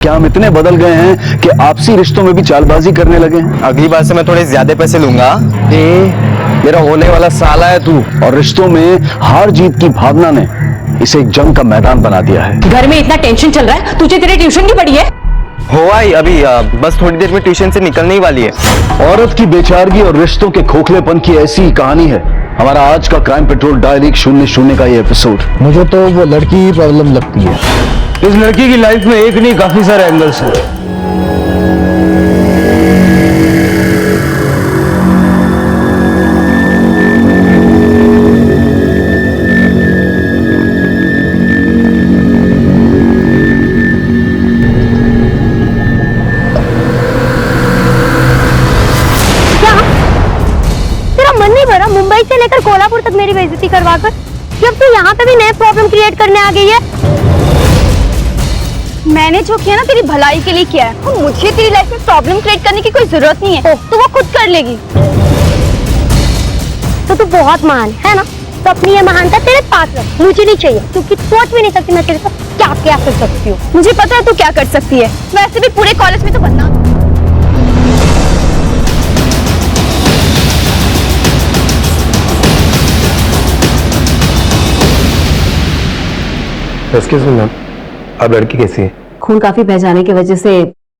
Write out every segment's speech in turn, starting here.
क्या हम इतने बदल गए हैं कि आपसी रिश्तों में भी चालबाजी करने लगे हैं? अगली बार से मैं थोड़े ज्यादा पैसे लूंगा। मेरा होने वाला साला है तू, और रिश्तों में हार जीत की भावना ने इसे एक जंग का मैदान बना दिया है। घर में इतना टेंशन चल रहा है, तुझे तेरे ट्यूशन की पड़ी है? हो आई अभी बस थोड़ी देर में ट्यूशन से निकलने ही वाली है। औरत की बेचारगी और रिश्तों के खोखलेपन की ऐसी ही कहानी है हमारा आज का क्राइम पेट्रोल डायरी 00 का ये एपिसोड। मुझे तो वो लड़की ही प्रॉब्लम लगती है। इस लड़की की लाइफ में एक नहीं काफी सारे एंगल्स हैं। मुंबई से लेकर कोल्हापुर तक मेरी बेइज्जती करवाकर जब तू यहाँ पे भी नए प्रॉब्लम क्रिएट करने आ गई है। मैंने जो किया ना तेरी भलाई के लिए किया है, और मुझे तेरी लाइफ में प्रॉब्लम क्रिएट करने की कोई जरूरत नहीं है। तो वो खुद कर लेगी। तो तू बहुत महान है ना, तो अपनी ये महानता तेरे पास रख, मुझे नहीं चाहिए, क्योंकि सोच भी नहीं सकती मैं तेरे साथ क्या क्या कर सकती हूँ। मुझे पता है तू क्या कर सकती है, वैसे भी पूरे कॉलेज में तो बनना। एक्सक्यूज मी मैम, अब लड़की कैसी है? खून काफी बह जाने की वजह से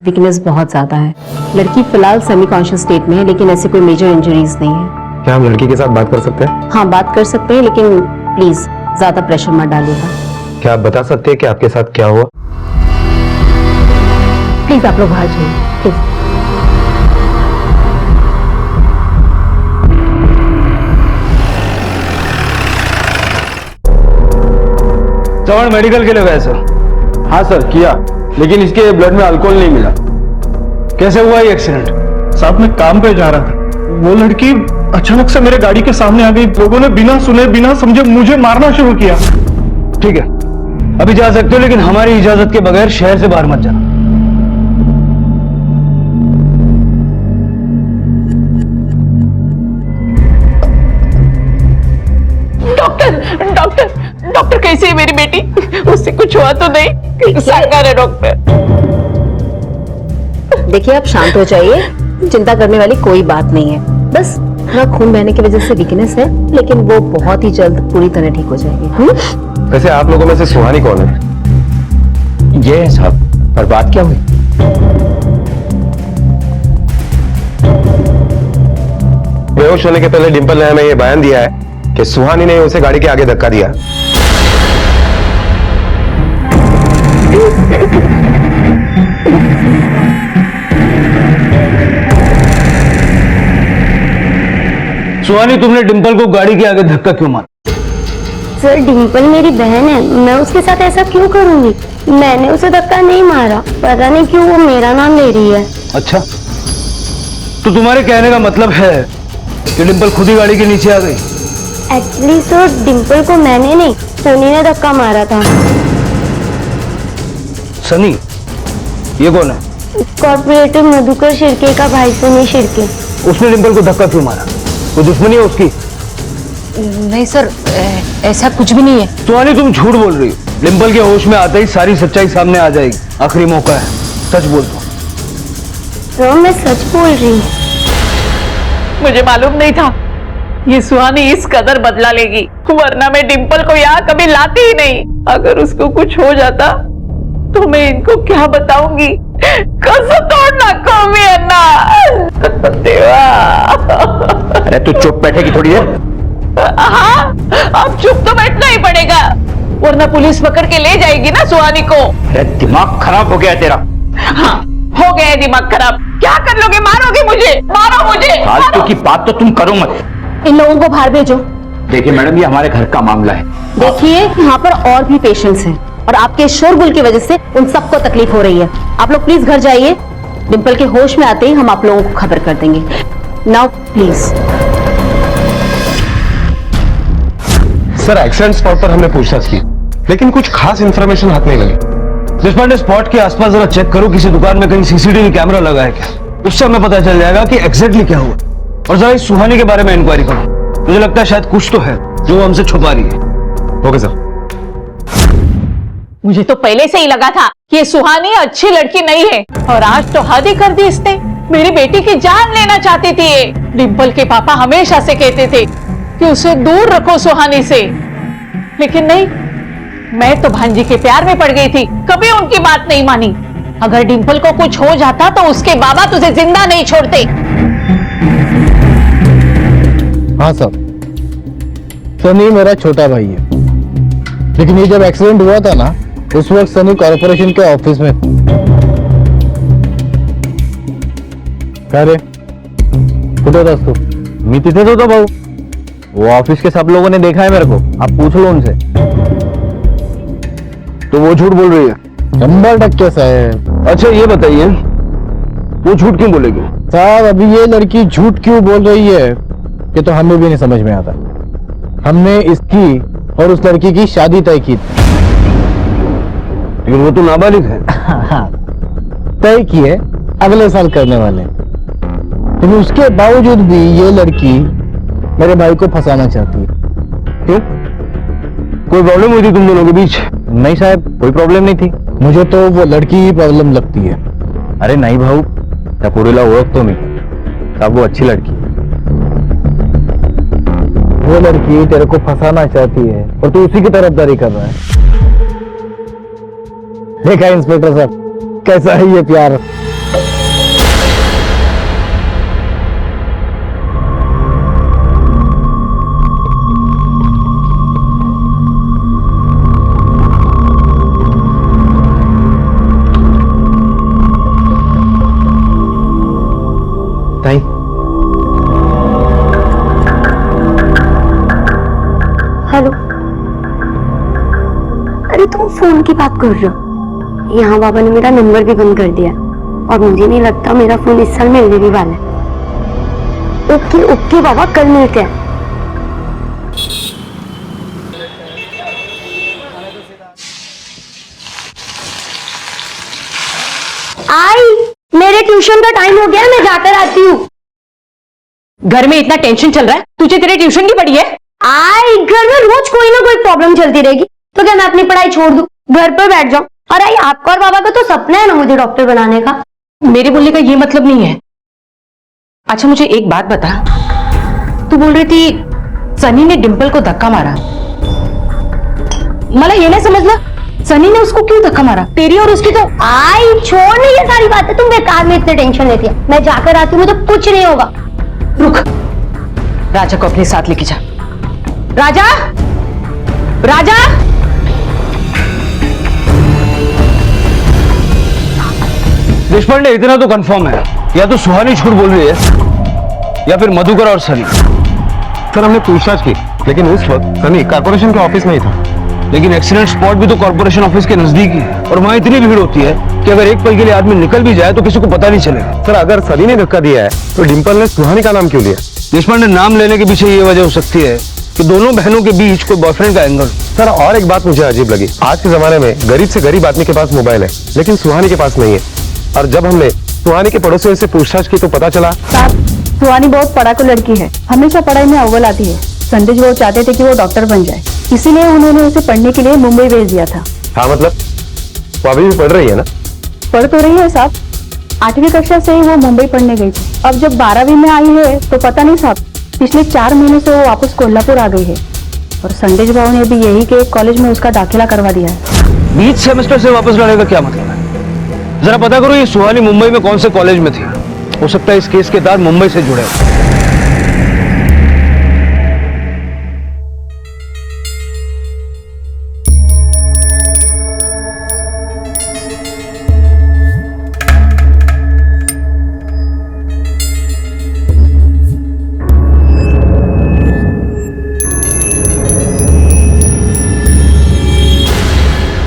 वीकनेस बहुत ज्यादा है। लड़की फिलहाल सेमी कॉन्शियस स्टेट में है, लेकिन ऐसे कोई मेजर इंजरीज नहीं है। क्या हम लड़की के साथ बात कर सकते हैं? हाँ, बात कर सकते हैं, लेकिन प्लीज ज्यादा प्रेशर मत डालिएगा। क्या आप बता सकते हैं कि आपके साथ क्या हुआ? प्लीज आप लोग बाहर जाइए, प्लीज। चौहान मेडिकल के लिए गए सर? हाँ सर किया, लेकिन इसके ब्लड में अल्कोहल नहीं मिला। कैसे हुआ ये एक्सीडेंट? साहब मैं काम पे जा रहा था, वो लड़की अचानक से मेरे गाड़ी के सामने आ गई। लोगों ने बिना सुने बिना समझे मुझे मारना शुरू किया। ठीक है, अभी जा सकते हो, लेकिन हमारी इजाजत के बगैर शहर से बाहर मत जाना। डॉक्टर कैसी है मेरी बेटी? उससे कुछ हुआ तो नहीं? है डॉक्टर। देखिए आप शांत हो जाइए, चिंता करने वाली कोई बात नहीं है। बस थोड़ा खून बहने की वजह से वीकनेस है, लेकिन वो बहुत ही जल्द पूरी तरह ठीक हो जाएगी। वैसे आप लोगों में से सुहानी कौन है? ये है साहब, पर बात क्या हुई? बेहोश होने के पहले डिंपल ने हमें ये बयान दिया है कि सुहानी ने उसे गाड़ी के आगे धक्का दिया। सुहानी, तुमने डिंपल को गाड़ी के आगे धक्का क्यों मारा? सर डिंपल मेरी बहन है, मैं उसके साथ ऐसा क्यों करूंगी? मैंने उसे धक्का नहीं मारा, पता नहीं क्यों वो मेरा नाम ले रही है। अच्छा, तो तुम्हारे कहने का मतलब है कि डिंपल खुद ही गाड़ी के नीचे आ गई? एक्चुअली सर डिंपल को मैंने नहीं, सनी ने धक्का मारा था। सनी? ये कौन है? कॉर्पोरेटर मधुकर शिर्के का भाई सनी शिर्के। उसने डिंपल को धक्का क्यों मारा? कोई दुश्मनी है उसकी? नहीं सर, ऐसा कुछ भी नहीं है। सुहानी, तुम झूठ बोल रही हो। डिंपल के होश में आते ही सारी सच्चाई सामने आ जाएगी। आखिरी मौका है, सच बोल दो। सर मैं सच बोल रही हूँ। मुझे मालूम नहीं था ये सुहानी इस कदर बदला लेगी, वरना मैं डिंपल को यहाँ कभी लाती ही नहीं। अगर उसको कुछ हो जाता तो मैं इनको क्या बताऊंगी? कसम तोड़ना कौमी अन्ना। देवा। अरे तू चुप बैठेगी थोड़ी देर? हाँ, अब चुप तो बैठना ही पड़ेगा, वरना पुलिस पकड़ के ले जाएगी ना सुहानी को। अरे दिमाग खराब हो गया तेरा? हाँ, हो गया दिमाग खराब। क्या कर लोगे? मारोगे मुझे? मारो मुझे। फालतू की बात तो तुम करो मत। इन लोगों को बाहर भेजो। देखिए मैडम, ये हमारे घर का मामला है। देखिए यहाँ पर और भी पेशेंट्स हैं, और आपके शोरगुल की वजह से उन सबको तकलीफ हो रही है। आप लोग प्लीज घर जाइए। डिंपल के होश में आते ही हम आप लोगों को खबर कर देंगे। Now please. Sir accident spot पर हमने पूछताछ की, लेकिन कुछ खास इंफॉर्मेशन हाथ नहीं लगी। रिस्पॉन्डेंट स्पॉट के आसपास जरा चेक करो, किसी दुकान में कहीं सीसीटीवी कैमरा लगा है क्या? उससे हमें पता चल जाएगा कि एग्जैक्टली क्या हुआ। और जरा इस सुहानी के बारे में इंक्वायरी करो, मुझे लगता है शायद कुछ तो है जो वो हमसे छुपा रही है। Okay sir. मुझे तो पहले से ही लगा था कि ये सुहानी अच्छी लड़की नहीं है, और आज तो हद ही कर दी इसने। मेरी बेटी की जान लेना चाहती थी ये। डिम्पल के पापा हमेशा से कहते थे कि उसे दूर रखो सुहानी से, लेकिन नहीं, मैं तो भांजी के प्यार में पड़ गई थी, कभी उनकी बात नहीं मानी। अगर डिम्पल को कुछ हो जाता तो उसके बाबा तुझे जिंदा नहीं छोड़ते। हाँ सर, सनी मेरा छोटा भाई है, लेकिन ये जब एक्सीडेंट हुआ था ना, उस वक्त सनी कॉर्पोरेशन के ऑफिस में क्या रे कुठे होतास तू? मी तिथेच होतो भाऊ, वो ऑफिस के सब लोगों ने देखा है मेरे को, आप पूछ लो उनसे। तो वो झूठ बोल रही है? 100% साहब। अच्छा ये बताइए, वो झूठ क्यों बोलेगी? साहब अभी ये लड़की झूठ क्यों बोल रही है ये तो हमें भी नहीं समझ में आता। हमने इसकी और उस लड़की की शादी तय की थी। लेकिन वो तो नाबालिग है। तय की है, अगले साल करने वाले, लेकिन उसके बावजूद भी ये लड़की मेरे भाई को फंसाना चाहती है। क्यों? कोई प्रॉब्लम हुई थी तुम दोनों के बीच? नहीं साहब, कोई प्रॉब्लम नहीं थी। मुझे तो वो लड़की ही प्रॉब्लम लगती है। अरे नहीं भाऊ, त्या पोरीला ओळखतो मी, साहब वो अच्छी लड़की है। वो लड़की तेरे को फंसाना चाहती है और तू उसी की तरफदारी कर रहा है। देखा इंस्पेक्टर साहब, कैसा है ये प्यार। ताई, हेलो, अरे तुम फोन की बात कर रहे हो? यहाँ बाबा ने मेरा नंबर भी बंद कर दिया, और मुझे नहीं लगता मेरा फोन इस साल मिलने भी वाला है। ओके ओके बाबा, कल मिलते हैं। आई, मेरे ट्यूशन का टाइम हो गया, मैं जाकर आती हूँ। घर में इतना टेंशन चल रहा है, तुझे तेरे ट्यूशन की पड़ी है? आई, घर में रोज कोई ना कोई प्रॉब्लम चलती रहेगी, तो क्या मैं अपनी पढ़ाई छोड़ दूं, घर पर बैठ जाऊं? और आई, आपका और बाबा का तो सपना है ना मुझे डॉक्टर बनाने का। मेरे बोलने का ये मतलब नहीं है। अच्छा मुझे एक बात बता, तू बोल रही थी सनी ने डिंपल को धक्का मारा, मला ये नहीं समझना, सनी ने उसको क्यों धक्का मारा? तेरी और उसकी तो। आई छोड़ नहीं, ये सारी बातें तुम बेकार में इतने टेंशन लेती है। मैं जाकर आती हूँ, मुझे कुछ नहीं होगा। रुक, राजा को अपने साथ लेके जा। राजा, राजा, देशपांडे इतना तो कंफर्म है, या तो सुहानी झूठ बोल रही है या फिर मधुकर और सनी। सर हमने पूछताछ की, लेकिन उस वक्त सनी कॉर्पोरेशन के ऑफिस में ही था। लेकिन एक्सीडेंट स्पॉट भी तो कॉर्पोरेशन ऑफिस के नजदीक ही है, और वहां इतनी भीड़ होती है कि अगर एक पल के लिए आदमी निकल भी जाए तो किसी को पता नहीं चलेगा। सर अगर सनी ने धक्का दिया है तो डिम्पल ने सुहानी का नाम क्यों लिया? देशपांडे, नाम लेने के पीछे ये वजह हो सकती है कि दोनों बहनों के बीच कोई बॉयफ्रेंड का एंगल। सर और एक बात मुझे अजीब लगी, आज के जमाने में गरीब से गरीब आदमी के पास मोबाइल है, लेकिन सुहानी के पास नहीं है। और जब हमने सुहानी के पड़ोसियों से पूछताछ की तो पता चला सुहानी बहुत पढ़ाकू लड़की है, हमेशा पढ़ाई में अव्वल आती है। संदेश वो चाहते थे कि वो डॉक्टर बन जाए, इसीलिए उन्होंने उसे पढ़ने के लिए मुंबई भेज दिया था। हाँ मतलब वो अभी भी पढ़ रही है ना? पढ़ तो रही है साहब, 8वीं कक्षा से ही वो मुंबई पढ़ने गई थी। अब जब 12वीं में आई है तो पता नहीं साहब, पिछले 4 महीने से वो वापस कोल्हापुर आ गई है, और संदेश भाव ने भी यही के कॉलेज में उसका दाखिला करवा दिया है। बीच सेमेस्टर से वापस लाने का क्या मतलब है? जरा पता करो ये सुहानी मुंबई में कौन से कॉलेज में थी, हो सकता है इस केस के तार मुंबई से जुड़े।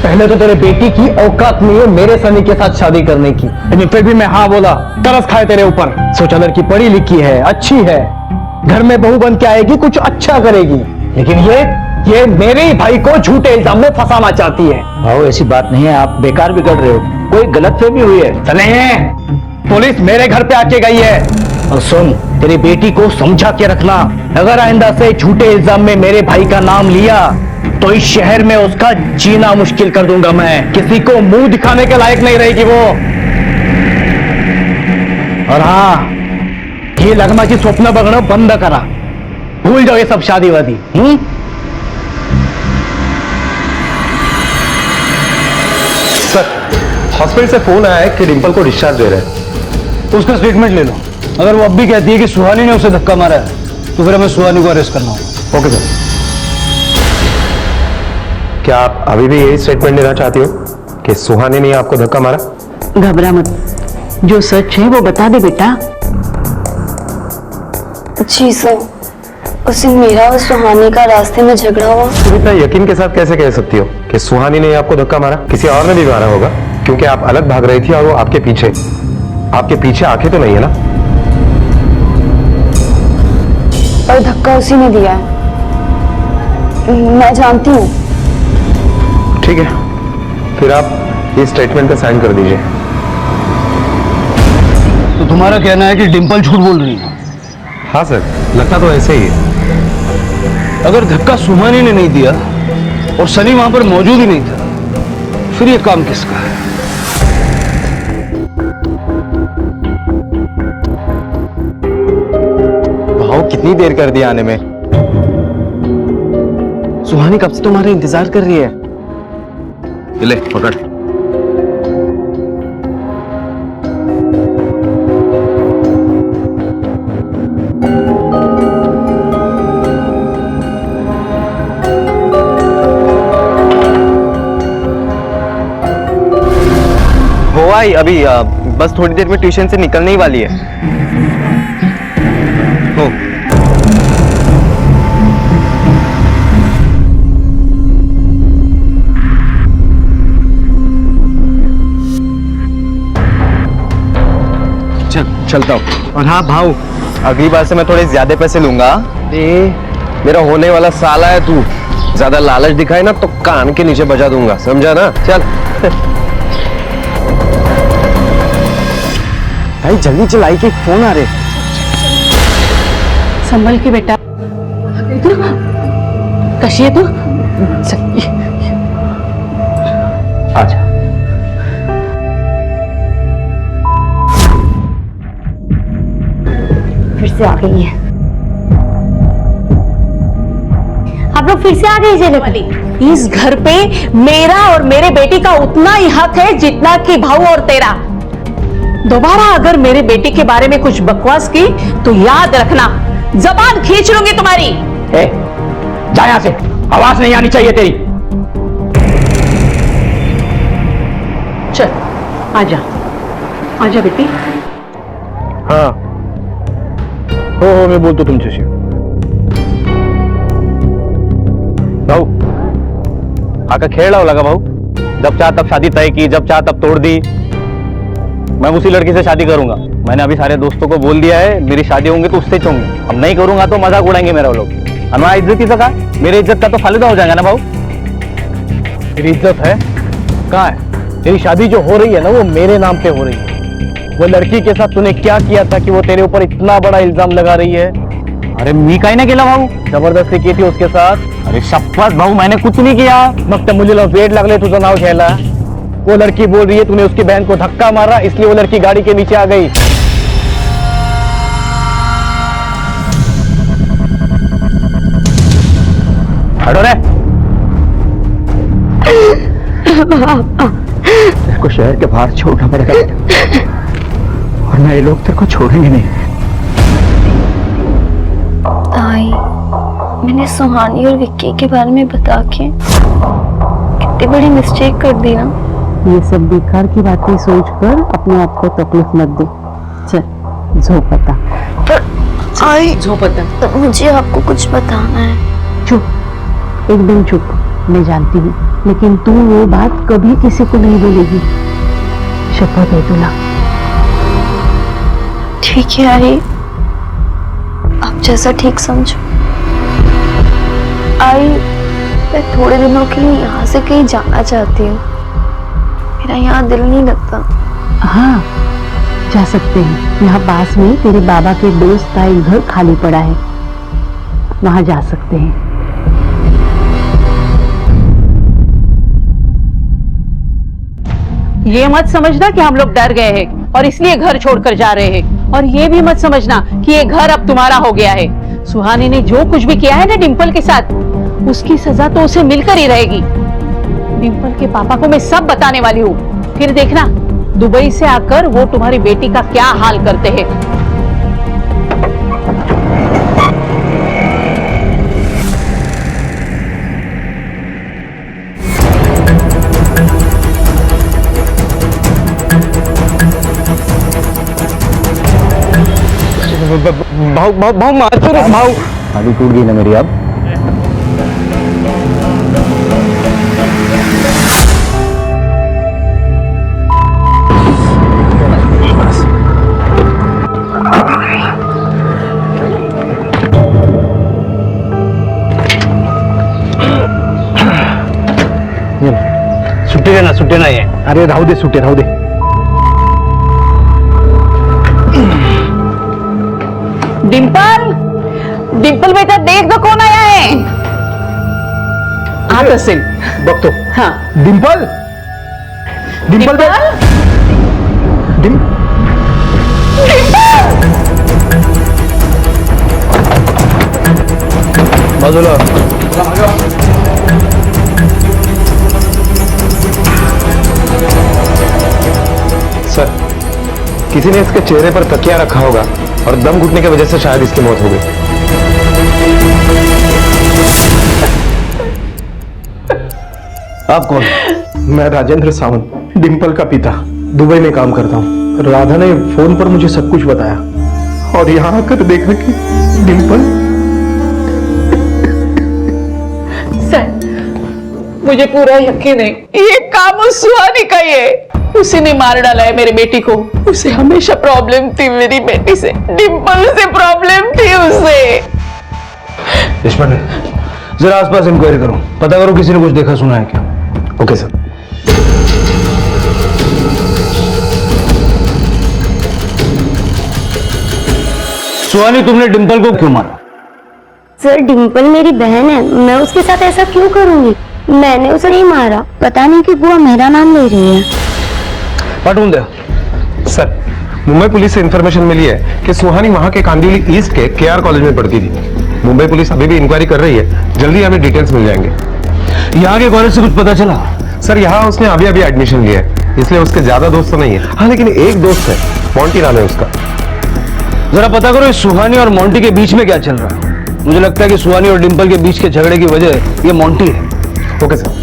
पहले तो तेरे बेटी की औकात नहीं है मेरे सनी के साथ शादी करने की, लेकिन फिर भी मैं हाँ बोला। तरस खाए तेरे ऊपर। सोचा लड़की पढ़ी लिखी है, अच्छी है, घर में बहू बन के आएगी, कुछ अच्छा करेगी, लेकिन ये मेरे ही भाई को झूठे इल्जाम में फंसाना चाहती है। भाव ऐसी बात नहीं है, आप बेकार बिगड़ रहे हो, कोई गलतफहमी हुई है। नहीं, पुलिस मेरे घर पे आके गई है। और सुन, तेरी बेटी को समझा के रखना, अगर आइंदा से झूठे इल्जाम में मेरे भाई का नाम लिया तो इस शहर में उसका जीना मुश्किल कर दूंगा मैं। किसी को मुंह दिखाने के लायक नहीं रहेगी वो। और हाँ, ये लग्नाची स्वप्न बघणं बंद करा। भूल जाओ ये सब शादीवादी। सर, हॉस्पिटल से फोन आया है कि डिंपल को डिस्चार्ज दे रहे हैं। उसका स्टेटमेंट ले लो। अगर वो अब भी कहती है कि सुहानी ने उसे धक्का मारा है तो फिर हमें सुहानी को अरेस्ट करना होगा। Okay sir. क्या आप अभी भी यही स्टेटमेंट देना चाहती हो कि सुहानी ने आपको धक्का मारा? घबरा मत, जो सच है वो बता दे बेटा। जी सर, उस दिन मेरा और सुहानी का रास्ते में झगड़ा हुआ। तुम इतना यकीन के साथ कैसे कह सकती हो कि सुहानी ने आपको धक्का मारा? किसी और ने भी मारा होगा, क्योंकि आप अलग भाग रही थी और वो आपके पीछे आंखें तो नहीं है ना? और धक्का उसी ने दिया है, मैं जानती हूँ। ठीक है, फिर आप इस स्टेटमेंट पे साइन कर दीजिए। तो तुम्हारा कहना है कि डिंपल झूठ बोल रही है? हाँ सर, लगता तो ऐसे ही है। अगर धक्का सुहानी ने नहीं दिया और सनी वहां पर मौजूद ही नहीं था, फिर ये काम किसका है? भाव कितनी देर कर दिया आने में? सुहानी कब से तुम्हारा इंतजार कर रही है। ले पकड़। हो आई अभी बस थोड़ी देर में ट्यूशन से निकलने ही वाली है। हो चलता हूँ। और हाँ भाव, अगली बार से मैं थोड़े ज्यादा पैसे लूंगा। मेरा होने वाला साला है तू। ज्यादा लालच दिखाए ना तो कान के नीचे बजा दूंगा, समझा ना? चल। भाई जल्दी चलाई के फोन आ रहे। संभल के बेटा। कशी है तू? आजा। फिर से आ गई है। आप लोग फिर से आ गए जेल वाली। इस घर पे मेरा और मेरे बेटी का उतना ही हक है जितना कि भाऊ और तेरा। दोबारा अगर मेरे बेटी के बारे में कुछ बकवास की तो याद रखना, जबान खींच लूंगी तुम्हारी। जा यहां से, आवाज नहीं आनी चाहिए तेरी। चल आजा, आजा बेटी। हाँ हो मैं बोलतो तुमच्याशी। भाऊ हा का खेळ लावला का भाऊ? जब चाह तब शादी तय की, जब चाह तब तोड़ दी। मैं उसी लड़की से शादी करूंगा। मैंने अभी सारे दोस्तों को बोल दिया है, मेरी शादी होंगी तो उससे होंगी। अब नहीं करूंगा तो मजाक उड़ाएंगे मेरा वो लोग। हमारा इज्जत का, मेरी इज्जत का तो फालूदा हो जाएगा ना भाऊ। तेरी इज्जत है कहाँ है? तेरी शादी जो हो रही है ना वो मेरे नाम पे हो रही है। वो लड़की के साथ तूने क्या किया था कि वो तेरे ऊपर इतना बड़ा इल्जाम लगा रही है? अरे मी काय ना केला भाऊ, जबरदस्ती की थी उसके साथ। अरे शपथ भाऊ मैंने कुछ नहीं किया। मग तर मुलीला वेड लागले तुझं नाव घ्यायला। वो लड़की बोल रही है तूने उसकी बहन को धक्का मारा इसलिए वो लड़की गाड़ी के नीचे आ गई। हटो रे। तेरे को शहर के बाहर छोड़ना पड़ेगा वरना ये लोग तेरे को छोड़ेंगे नहीं। ताई, मैंने सुहानी और विक्की के बारे में बता के कितनी बड़ी मिस्टेक कर दी ना। ये सब बेकार की बातें सोचकर अपने आप को तकलीफ मत दे। चल झोपता। पर आई झोपता। तो मुझे आपको कुछ बताना है। चुप, एकदम चुप। मैं जानती हूँ, लेकिन तू वो बात कभी किसी को नहीं बोलेगी। शपथ है तुला। ठीक है आई, आप जैसा ठीक समझो। आई, मैं थोड़े दिनों के लिए यहाँ से कहीं जाना चाहती हूँ। मेरा यहाँ दिल नहीं लगता। हाँ जा सकते हैं। यहाँ पास में तेरे बाबा के दोस्त का एक घर खाली पड़ा है, वहां जा सकते हैं। ये मत समझना कि हम लोग डर गए हैं और इसलिए घर छोड़कर जा रहे हैं, और ये भी मत समझना कि ये घर अब तुम्हारा हो गया है। सुहानी ने जो कुछ भी किया है ना डिंपल के साथ, उसकी सजा तो उसे मिलकर ही रहेगी। डिंपल के पापा को मैं सब बताने वाली हूँ, फिर देखना दुबई से आकर वो तुम्हारी बेटी का क्या हाल करते हैं। भाव माचो रे भाव। शादी टूट गई ना मेरी अब। सुट्टे ना ये। अरे राहू दे सुट्टे, राहू दे। डिंपल, डिंपल बेटा देख दो कौन आया है। आत असेल बघतो। हाँ। डिंपल, डिंपल बे- डिम बाजूला। सर, किसी ने इसके चेहरे पर तकिया रखा होगा और दम घुटने की वजह से शायद इसकी मौत हो गई। आप कौन? मैं राजेंद्र सावंत, डिंपल का पिता, दुबई में काम करता हूँ। राधा ने फोन पर मुझे सब कुछ बताया और यहाँ आकर देखा कि डिंपल। सर, मुझे पूरा यकीन है ये काम उस सुहानी का ही है। उसी ने मार डाला है मेरी बेटी को। उसे हमेशा प्रॉब्लम थी मेरी बेटी से, डिंपल से प्रॉब्लम थी उसे। देशपांडे, जरा आसपास इंक्वायरी करो, पता करो किसी ने कुछ देखा सुना है क्या। Okay sir. सुहानी, तुमने डिंपल को क्यों मारा? सर डिंपल मेरी बहन है, मैं उसके साथ ऐसा क्यों करूंगी? मैंने उसे नहीं मारा। पता नहीं कि बुआ मेरा नाम ले रही है। पाठून दे। सर, मुंबई पुलिस से इंफॉर्मेशन मिली है कि सुहानी वहां के कांदिवली ईस्ट के केआर कॉलेज में पढ़ती थी। मुंबई पुलिस अभी भी इंक्वायरी कर रही है, जल्दी हमें डिटेल्स मिल जाएंगे। यहाँ के कॉलेज से कुछ पता चला? सर, यहाँ उसने अभी अभी एडमिशन लिया है, इसलिए उसके ज्यादा दोस्त तो नहीं है। हाँ, लेकिन एक दोस्त है, मॉन्टी नाम है उसका। जरा पता करो इस सुहानी और मोंटी के बीच में क्या चल रहा है। मुझे लगता है कि सुहानी और डिंपल के बीच के झगड़े की वजह ये मोंटी है। Okay sir.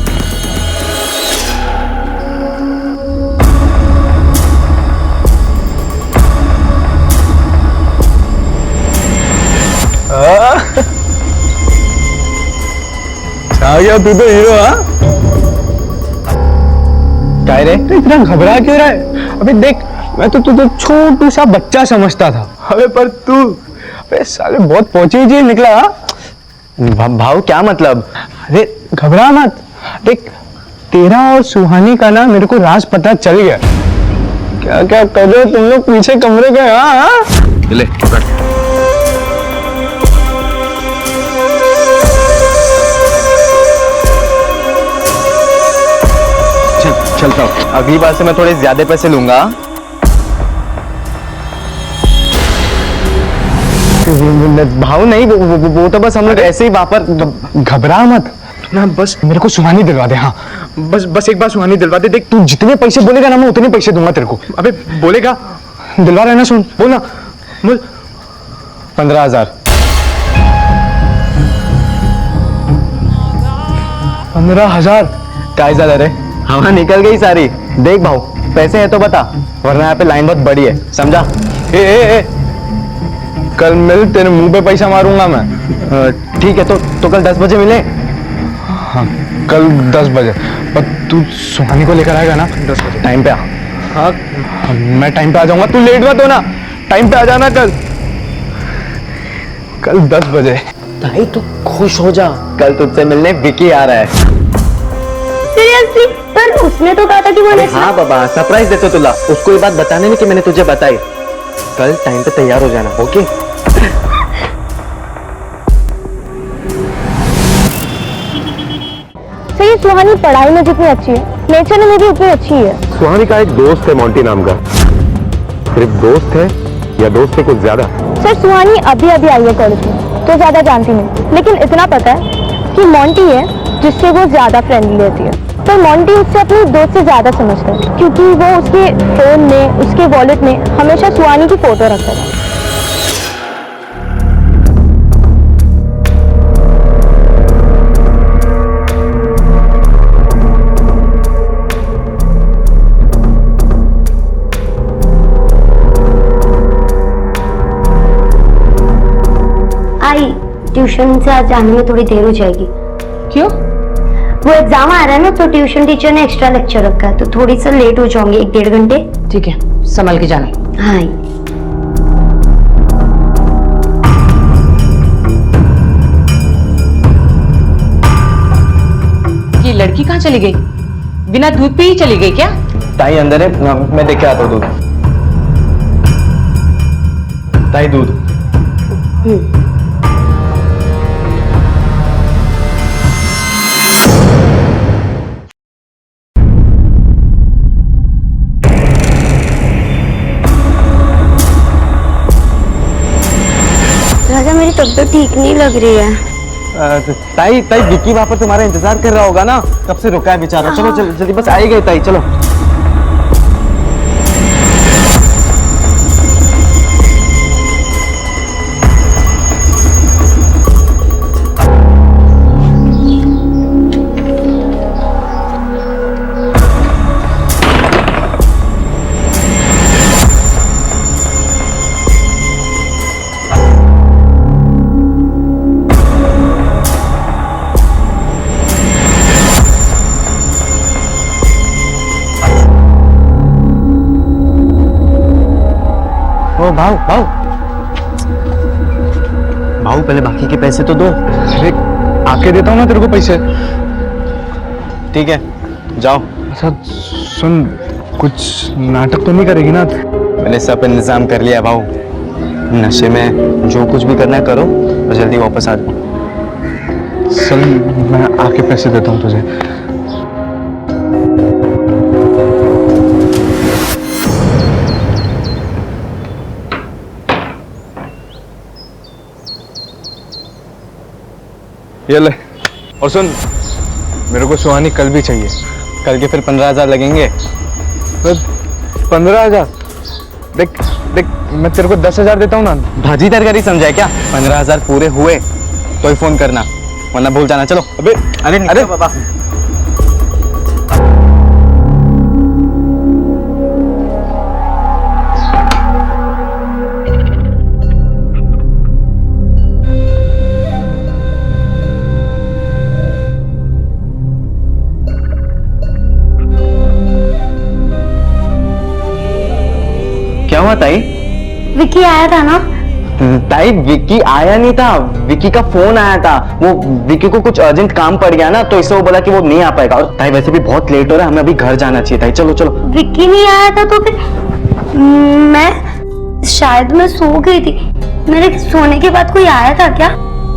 आ गया तू तो हीरो। हाँ क्या रे, तो इतना घबरा क्यों रहा है? अबे देख, मैं तो तुझे छोटू सा बच्चा समझता था। अबे पर तू, अबे साले बहुत पहुंची जी निकला। भाव क्या मतलब? अरे घबरा मत, देख तेरा और सुहानी का ना मेरे को राज पता चल गया। क्या क्या कर रहे हो तुम लोग पीछे कमरे गए? हाँ ले पकड़। चलता हूँ। अगली बार से मैं थोड़े ज्यादा पैसे लूंगा। भाव नहीं, वो तो बस हम लोग ऐसे ही वापस। घबरा मत ना, बस मेरे को सुहानी दिलवा दे। हाँ बस एक बार सुहानी दिलवा दे। देख तू जितने पैसे बोलेगा ना मैं उतने पैसे दूंगा तेरे को। अबे बोलेगा, दिलवा रहे ना, सुन बोल ना, बोल। 15,000। 15,000 क्या ज्यादा रे? हवा निकल गई सारी। देख भाव, पैसे है तो बता, वरना यहाँ पे लाइन बहुत बड़ी है, समझा? ए, कल मिल, तेरे मुंह पे पैसा मारूंगा मैं। ठीक है, तो कल 10 बजे मिले। हाँ कल 10 बजे। पर तू सुहानी को लेकर आएगा ना 10 बजे टाइम पे आ। हाँ मैं टाइम पे आ जाऊंगा, तू लेट मत हो ना, टाइम पे आ जाना कल 10 बजे। भाई तू खुश हो जा, कल तुझसे मिलने विकी आ रहा है। सीरियसली? पर उसने तो कहा था कि वो हाँ बाबा, सरप्राइज देते तुला। उसको ये बात बताने में कि मैंने तुझे बताई। कल टाइम पे तैयार हो जाना, ओके? सही, सुहानी पढ़ाई में जितनी अच्छी है, नेचर में भी उतनी अच्छी है। सुहानी का एक दोस्त है मोंटी नाम का। सिर्फ दोस्त है या दोस्त से कुछ ज्यादा? सर सुहानी अभी अभी आई है कॉलेज में, तो ज्यादा जानती नहीं, लेकिन इतना पता है कि मोंटी है जिससे वो ज्यादा फ्रेंडली रहती है। पर मोंटी उससे अपनी दोस्त से ज्यादा समझता है, क्योंकि वो उसके फोन में, उसके वॉलेट में हमेशा सुहानी की फोटो रखता था। ट्यूशन से आज आने में थोड़ी देर हो जाएगी। क्यों? वो एग्जाम आ रहा है ना, तो ट्यूशन टीचर ने एक्स्ट्रा लेक्चर रखा है, तो थोड़ी सा लेट हो जाऊंगी, 1-1.5 घंटे। ठीक है, संभल के जाना। हाँ। ये लड़की कहाँ चली गई? बिना दूध पे ही चली गई क्या? ताई अंदर है, मैं देख के आता हूँ दूध। ताई दूध। राजा मेरी तबीयत ठीक नहीं लग रही है। ताई ताई विक्की वहां पर तुम्हारा इंतजार कर रहा होगा ना, कब से रुका है बेचारा। चलो चलो जल्दी, बस आई गई ताई, चलो। ओ भाऊ भाऊ भाऊ, पहले बाकी के पैसे तो दो। अरे आके देता हूँ ना तेरे को पैसे। ठीक है, जाओ। अच्छा सुन, कुछ नाटक तो नहीं करेगी ना? मैंने सब इंतजाम कर लिया भाऊ। नशे में जो कुछ भी करना है करो और जल्दी वापस आ जाओ। चल मैं आके पैसे देता हूँ तुझे। ये ले। और सुन, मेरे को सुहानी कल भी चाहिए। कल के फिर 15,000 लगेंगे। 15,000? देख देख, मैं तेरे को 10,000 देता हूँ ना। भाजी तरकारी समझाए क्या? 15,000 पूरे हुए तो ही फोन करना, वरना भूल जाना। चलो। अबे अरे अरे बाबा, क्या हुआ ताई? विक्की आया था ना? ताई विक्की आया नहीं था, विक्की का फोन आया था। वो विक्की को कुछ अर्जेंट काम पड़ गया ना, तो इससे वो बोला कि वो नहीं आ पाएगा। और ताई वैसे भी बहुत लेट हो रहा है, हमें अभी घर जाना चाहिए। ताई चलो चलो। विक्की नहीं आया था तो फिर मैं सो गई थी। मेरे सोने के बाद कोई आया था क्या?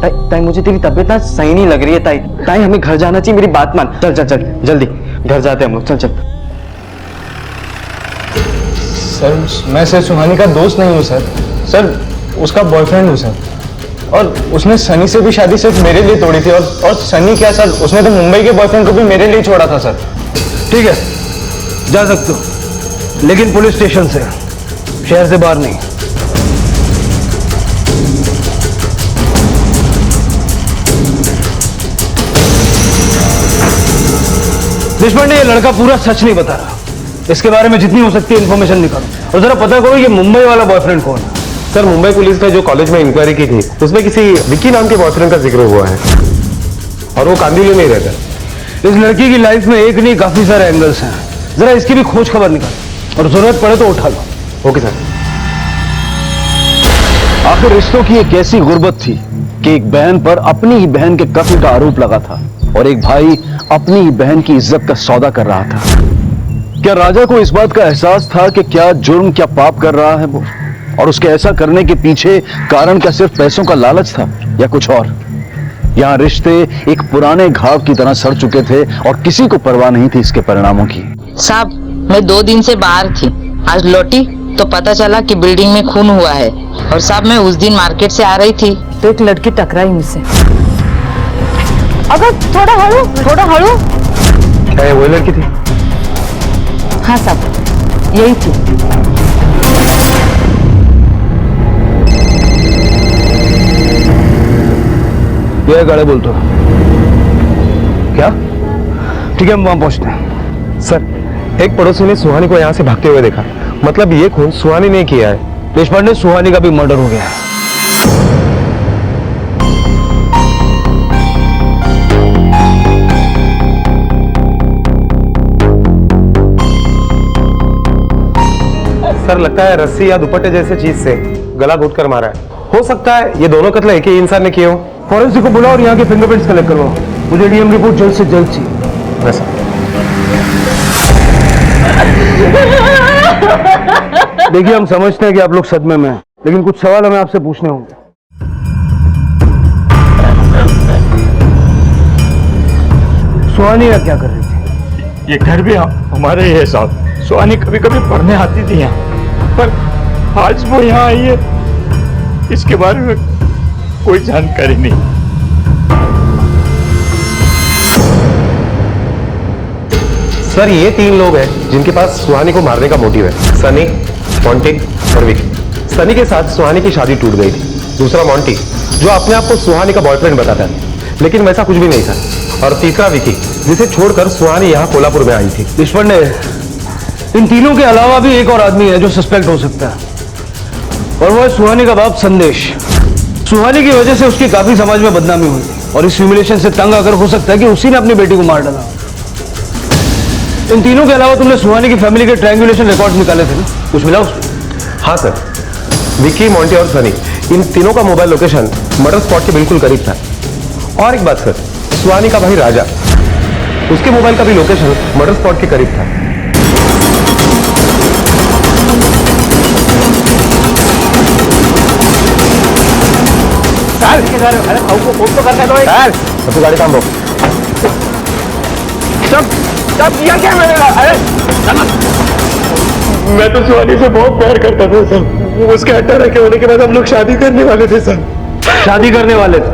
ताई ताई मुझे तेरी तबीयत ना सही नहीं लग रही है। ताई ताई हमें घर जाना चाहिए, मेरी बात मान। चल चल चल जल्दी घर जाते हैं हम लोग। चल चल। सर मैं सर सुहानी का दोस्त नहीं हूँ सर। सर उसका बॉयफ्रेंड हूँ सर। और उसने सनी से भी शादी सिर्फ मेरे लिए तोड़ी थी। और सनी क्या सर, उसने तो मुंबई के बॉयफ्रेंड को भी मेरे लिए छोड़ा था सर। ठीक है, जा सकते हो, लेकिन पुलिस स्टेशन से, शहर से बाहर नहीं। देशपांडे, ये लड़का पूरा सच नहीं बता रहा। इसके बारे में जितनी हो सकती है इन्फॉर्मेशन निकालो और जरा पता करो ये मुंबई वाला बॉयफ्रेंड कौन है। सर मुंबई पुलिस ने जो कॉलेज में इंक्वायरी की थी उसमें किसी विक्की नाम के बॉयफ्रेंड का जिक्र हुआ है, और वो कांदिवली में ही रहता। इस लड़की की लाइफ में एक नहीं काफी सारे एंगल्स हैं, जरा इसकी भी खोज खबर निकालो और जरूरत पड़े तो उठा लो। Okay sir. आखिर रिश्तों की एक ऐसी गुर्बत थी कि एक बहन पर अपनी ही बहन के कत्ल का आरोप लगा था और एक भाई अपनी ही बहन की इज्जत का सौदा कर रहा था। क्या राजा को इस बात का एहसास था कि क्या जुर्म क्या पाप कर रहा है वो, और उसके ऐसा करने के पीछे कारण क्या सिर्फ पैसों का लालच था या कुछ और? यहाँ रिश्ते एक पुराने घाव की तरह सड़ चुके थे और किसी को परवाह नहीं थी इसके परिणामों की। साहब मैं 2 दिन से बाहर थी, आज लौटी तो पता चला कि बिल्डिंग में खून हुआ है। और साहब मैं उस दिन मार्केट से आ रही थी तो एक लड़की टकराई मुझसे। अगर थोड़ा हड़ू क्या ये वही लड़की थी? हाँ साहब, यही थी। ये गाड़ी बोलते हो क्या? ठीक है, हम वहां पहुंचते हैं। सर, एक पड़ोसी ने सुहानी को यहाँ से भागते हुए देखा। मतलब ये खून सुहानी ने किया है। देशपांडे, सुहानी का भी मर्डर हो गया। सर, लगता है रस्सी या दुपट्टे जैसे चीज से गला घोट कर मारा है। हो सकता है ये दोनों कत्ल एक ही इंसान ने किए हो। फॉरेंसिक को बुलाओ और यहाँ के फिंगरप्रिंट्स कलेक्ट करवाओ। मुझे डीएम रिपोर्ट जल्द से जल्द चाहिए। वैसा देखिए, हम समझते हैं कि आप लोग सदमे में हैं, लेकिन कुछ सवाल हमें आपसे पूछने होंगे। सुहानी क्या कर रही थी? ये घर भी हमारे ही है साहब। सुहानी कभी कभी पढ़ने आती थी यहाँ, पर आज वो यहाँ आई है, इसके बारे में कोई जानकारी नहीं। सर, ये 3 लोग हैं जिनके पास सुहानी को मारने का मोटिव है। सनी, मोंटी और विकी। सनी के साथ सुहानी की शादी टूट गई थी। दूसरा मोंटी, जो अपने आप को सुहानी का बॉयफ्रेंड बताता है, लेकिन वैसा कुछ भी नहीं था। और तीसरा विकी, जिसे छोड़कर सुहानी यहाँ कोल्हापुर में आई थी। देशपांडे, इन तीनों के अलावा भी एक और आदमी है जो सस्पेक्ट हो सकता है, और वो है सुहानी का बाप संदेश। सुहानी की वजह से उसकी काफी समाज में बदनामी हुई, और इस ह्यूमिलेशन से तंग आकर हो सकता है कि उसी ने अपनी बेटी को मार डाला। इन तीनों के अलावा तुमने सुहानी की फैमिली के ट्रायंगुलेशन रिकॉर्ड निकाले थे ना, कुछ मिला उसमें? हाँ सर, विकी, मोंटी और सनी, इन तीनों का मोबाइल लोकेशन मर्डर स्पॉट के बिल्कुल करीब था। और एक बात सर, सुहानी का भाई राजा, उसके मोबाइल का भी लोकेशन मर्डर स्पॉट के करीब था। तू गाड़ी काम रोक। मैं तो सुहानी से बहुत प्यार करता था सर। उसके 18 के होने के बाद हम लोग शादी करने वाले थे सर। शादी करने वाले थे,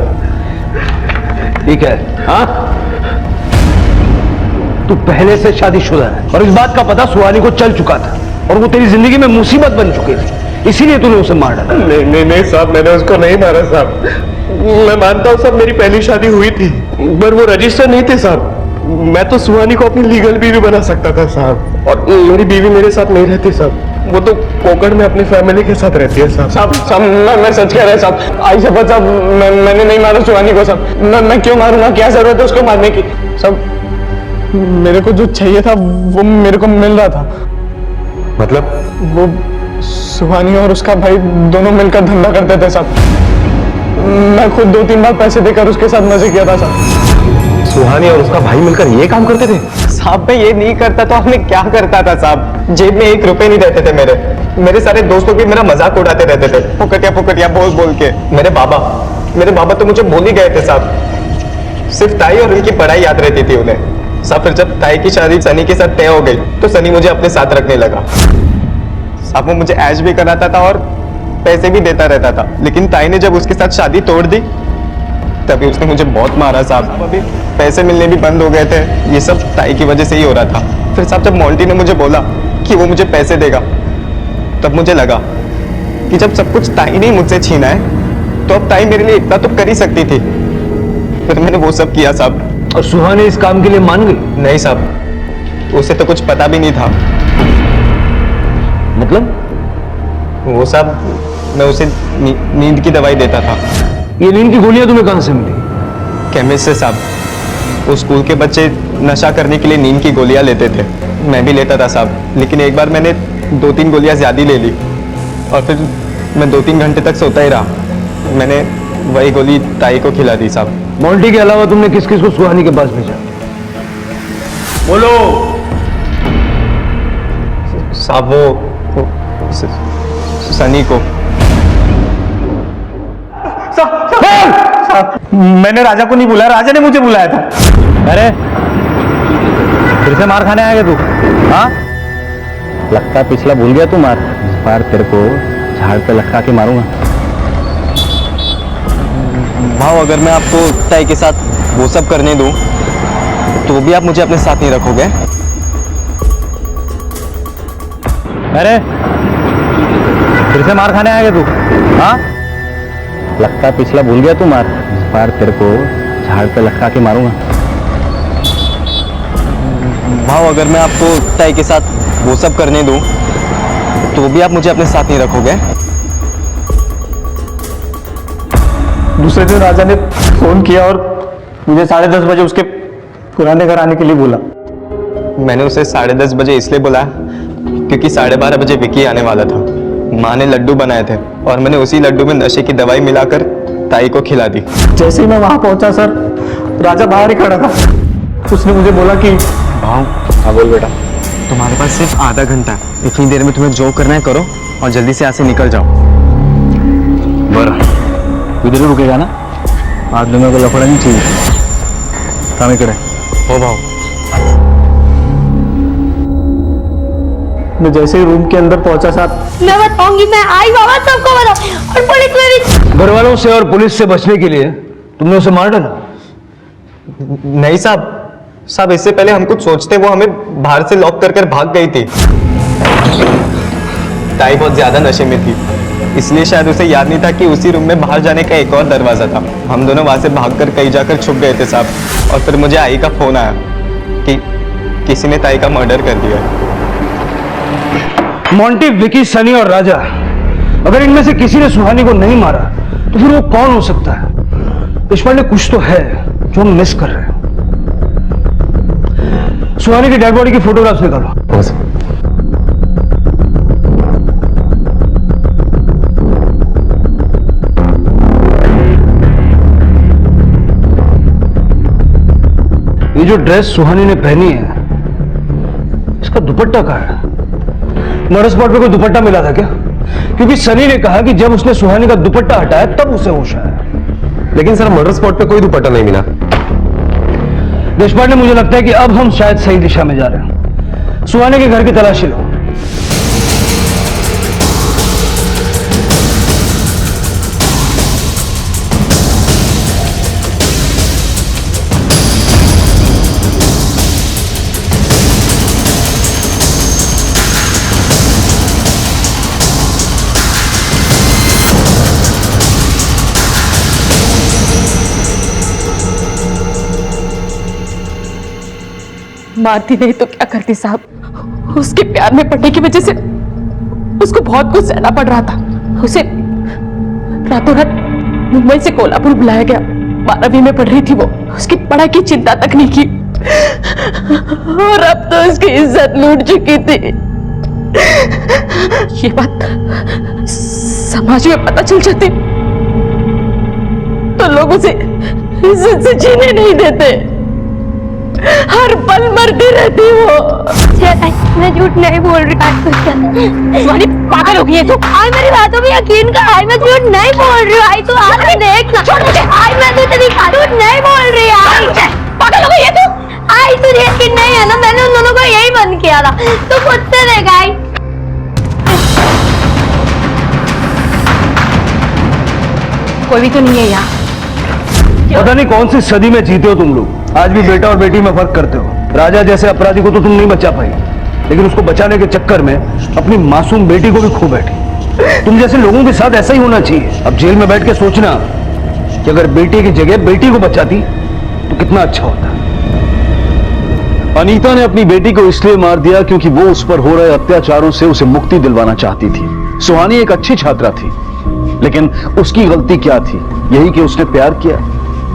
ठीक है। हाँ, तू पहले से शादीशुदा है, और इस बात का पता सुहानी को चल चुका था, और वो तेरी जिंदगी में मुसीबत बन चुकी थी, इसीलिए तूने उसे मार डाला। नहीं साहब, मैंने उसको नहीं मारा साहब। मैं मानता हूँ साहब, मेरी पहली शादी हुई थी, पर वो रजिस्टर नहीं थे साहब। मैं तो सुहानी को अपनी लीगल बीवी बना सकता था साहब, और मेरी बीवी मेरे साथ नहीं रहती साहब। वो तो कोकड़ में अपनी फैमिली के साथ रहती है साहब। साहब मैं सच कह रहा साहब। आई शपथ साहब, मैंने नहीं मारा सुहानी को साहब। मैं क्यों मारूंगा? क्या जरूरत है उसको मारने की साहब? मेरे को जो चाहिए था वो मेरे को मिल रहा था। मतलब? वो सुहानी और उसका भाई दोनों मिलकर धंधा करते थे साहब। मैं खुद 2-3 बार पैसे देकर उसके साथ मजे किया था साहब। सुहानी और उसका भाई मिलकर ये काम करते थे? साहब मैं ये नहीं करता तो हमें क्या करता था साहब? जेब में 1 रुपए नहीं रहते थे मेरे सारे दोस्तों भी मेरा मजाक उड़ाते रहते थे, फुकटिया बोल के। मेरे बाबा तो मुझे भूल ही गए थे साहब। सिर्फ ताई और उनकी पढ़ाई याद रहती थी उन्हें साहब। फिर जब ताई की शादी सनी के साथ तय हो गई तो सनी मुझे अपने साथ रखने लगा साहब। वो मुझे ऐश भी कराता था और पैसे भी देता रहता था, लेकिन ताई ने जब उसके साथ शादी तोड़ दी तभी उसने मुझे बहुत मारा साहब। अभी पैसे मिलने भी बंद हो गए थे, ये सब ताई की वजह से ही हो रहा था। फिर साहब जब मोंटी ने मुझे बोला कि वो मुझे पैसे देगा, तब मुझे लगा कि जब सब कुछ ताई ने मुझसे छीना है तो अब ताई मेरे लिए इतना तो कर ही सकती थी। फिर मैंने वो सब किया साहब। और सुहानी इस काम के लिए मान गई? नहीं साहब, उसे तो कुछ पता भी नहीं था। मतलब? वो साहब, मैं उसे नींद की दवाई देता था। ये नींद की गोलियां तुम्हें कहां से मिली? केमिस्ट से साहब। वो स्कूल के बच्चे नशा करने के लिए नींद की गोलियां लेते थे, मैं भी लेता था साहब। लेकिन एक बार मैंने 2-3 गोलियां ज्यादा ले ली और फिर मैं 2-3 घंटे तक सोता ही रहा। मैंने वही गोली ताई को खिला दी साहब। मोंटी के अलावा तुमने किस किस को सुहानी के पास भेजा? बोलो साहब। वो सनी को। मैंने राजा को नहीं बुलाया, राजा ने मुझे बुलाया था। अरे फिर से मार खाने आएगा तू? हाँ, लगता है पिछला भूल गया तू मार। इस बार तेरे को झाड़ पे लटका के मारूंगा। भाव, अगर मैं आपको तय के साथ वो सब करने दूं तो भी आप मुझे अपने साथ नहीं रखोगे? अरे फिर से मार खाने आएगा तू? हाँ, लगता है पिछला भूल गया तू मार। इस बार तेरे को झाड़ पे लटका के मारूंगा। भाव, अगर मैं आपको तय के साथ वो सब करने दूं तो भी आप मुझे अपने साथ नहीं रखोगे? दूसरे दिन राजा ने फोन किया और मुझे 10:30 बजे उसके पुराने घर आने के लिए बोला। मैंने उसे 10:30 बजे इसलिए बुलाया क्योंकि 12:30 बजे विक्की आने वाला था। माँ ने लड्डू बनाए थे और मैंने उसी लड्डू में नशे की दवाई मिलाकर ताई को खिला दी। जैसे ही मैं वहां पहुंचा सर, राजा बाहर ही खड़ा था। उसने मुझे बोला कि भाव, हाँ बोल बेटा। तुम्हारे पास सिर्फ आधा घंटा है, इतनी देर में तुम्हें जो करना है करो और जल्दी से यहाँ से निकल जाओ। बरं, इधर रुकेगा ना? आज लोगों को लफड़ा नहीं चाहिए। काम करे हो भाव। मैं जैसे ही रूम के अंदर पहुंचा साहब, मैं बताऊंगी, मैं आई बाबा सबको बताऊं, और पुलिस में भी। घर वालों से और पुलिस से बचने के लिए तुमने उसे मार डाला? नहीं साहब, इससे पहले हम कुछ सोचते वो हमें बाहर से लॉक कर भाग गई थी। ताई बहुत ज्यादा नशे में थी, इसलिए शायद उसे याद नहीं था कि उसी रूम में बाहर जाने का एक और दरवाजा था। हम दोनों वहां से भागकर कहीं जाकर छुप गए थे साहब, और फिर मुझे आई का फोन आया कि किसी ने ताई का मर्डर कर दिया। मोंटी, विकी, सनी और राजा, अगर इनमें से किसी ने सुहानी को नहीं मारा तो फिर वो कौन हो सकता है? देशपांडे, कुछ तो है जो हम मिस कर रहे हैं। सुहानी की डेड बॉडी की फोटोग्राफ्स निकालो। ये जो ड्रेस सुहानी ने पहनी है, इसका दुपट्टा कहाँ है? मर्डर स्पॉट पे कोई दुपट्टा मिला था क्या? क्योंकि सनी ने कहा कि जब उसने सुहानी का दुपट्टा हटाया तब उसे होश आया। लेकिन सर मर्डर स्पॉट पे कोई दुपट्टा नहीं मिला। देशपांडे, मुझे लगता है कि अब हम शायद सही दिशा में जा रहे हैं। सुहानी के घर की तलाशी लो। मारती नहीं तो क्या करती साहब? उसके प्यार में पड़ने की वजह से उसको बहुत कुछ सहना पड़ रहा था। उसे रातों रात मुंबई से कोल्हापुर बुलाया गया। 12वीं में पढ़ रही थी वो, उसकी पढ़ाई की चिंता तक नहीं की, और अब तो उसकी इज्जत लूट चुकी थी। ये बात समाज में पता चल जाती तो लोग उसे इज्जत से जीने नहीं देते। हर पल मरती रहती वो। मैं झूठ नहीं बोल रही। तुम्हारी पागल हो गई है तू। आई मेरी बातों में यकीन कर। आई मैं झूठ नहीं बोल रही हूँ। आई तू आके देख ना। छोड़ मुझे। आई मैं तुझे झूठ नहीं बोल रही। आई पागल हो गई है तू। आई तुझे यकीन नहीं है ना? मैंने उन दोनों को यही बंद किया था। तू खुद से देख। आई कोई भी तो नहीं है यहाँ। पता नहीं कौन सी सदी में जीते हो तुम लोग। आज भी बेटा और बेटी में फर्क करते हो। राजा जैसे अपराधी को तो तुम नहीं बचा पाई, लेकिन उसको बचाने के चक्कर में अपनी मासूम बेटी को भी खो बैठी। तुम जैसे लोगों के साथ ऐसा ही होना चाहिए। अब जेल में बैठ के सोचना कि अगर बेटी की जगह बेटी को बचाती तो कितना अच्छा होता। अनीता ने अपनी बेटी को इसलिए मार दिया क्योंकि वो उस पर हो रहे अत्याचारों से उसे मुक्ति दिलवाना चाहती थी। सुहानी एक अच्छी छात्रा थी, लेकिन उसकी गलती क्या थी? यही कि उसने प्यार किया।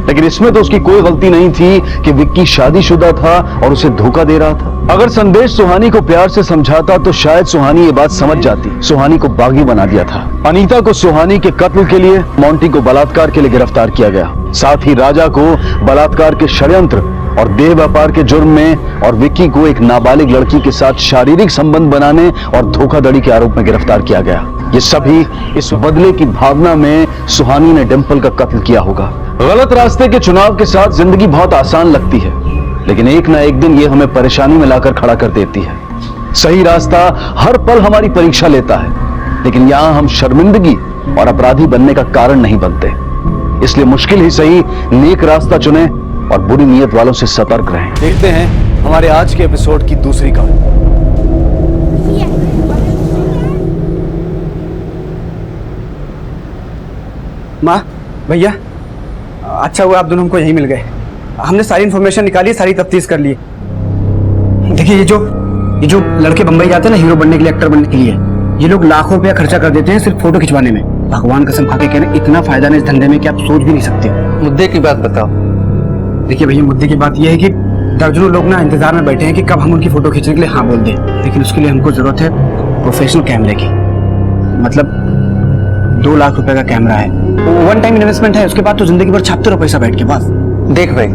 लेकिन इसमें तो उसकी कोई गलती नहीं थी कि विक्की शादीशुदा था और उसे धोखा दे रहा था। अगर संदेश सुहानी को प्यार से समझाता तो शायद सुहानी ये बात समझ जाती। सुहानी को बागी बना दिया था। अनीता को सुहानी के कत्ल के लिए, मोंटी को बलात्कार के लिए गिरफ्तार किया गया। साथ ही राजा को बलात्कार के षड्यंत्र और देह व्यापार के जुर्म में, और विक्की को एक नाबालिग लड़की के साथ शारीरिक संबंध बनाने और धोखाधड़ी के आरोप में गिरफ्तार किया गया। ये सभी इस बदले की भावना में सुहानी ने डिंपल का कत्ल किया होगा। गलत रास्ते के चुनाव के साथ जिंदगी बहुत आसान लगती है, लेकिन एक ना एक दिन ये हमें परेशानी में लाकर खड़ा कर देती है। सही रास्ता हर पल हमारी परीक्षा लेता है, लेकिन यहां हम शर्मिंदगी और अपराधी बनने का कारण नहीं बनते। इसलिए मुश्किल ही सही नेक रास्ता चुनें और बुरी नीयत वालों से सतर्क रहें। देखते हैं हमारे आज के एपिसोड की दूसरी कहानी। माँ, भैया, अच्छा हुआ आप दोनों हमको यहीं मिल गए। हमने सारी इन्फॉर्मेशन निकाली, सारी तफ्तीश कर ली। देखिए, ये जो लड़के बंबई जाते हैं ना हीरो बनने के लिए, एक्टर बनने के लिए, ये लोग लाखों रुपया खर्चा कर देते हैं सिर्फ फोटो खिंचवाने में। भगवान कसम खा के कह रहे हैं, इतना फायदा नहीं इस धंधे में कि आप सोच भी नहीं सकते। मुद्दे की बात बताओ। देखिए भैया, मुद्दे की बात यह है कि दर्जनों लोग ना इंतजार में बैठे हैं कि कब हम उनकी फोटो खींचने के लिए हाँ बोल दें, लेकिन उसके लिए हमको जरूरत है प्रोफेशनल कैमरे की। मतलब 2 लाख रुपए का कैमरा है, वन टाइम इन्वेस्टमेंट है, उसके बाद तो जिंदगी भर छापते रहो पैसा बैठ के बस। देख भाई,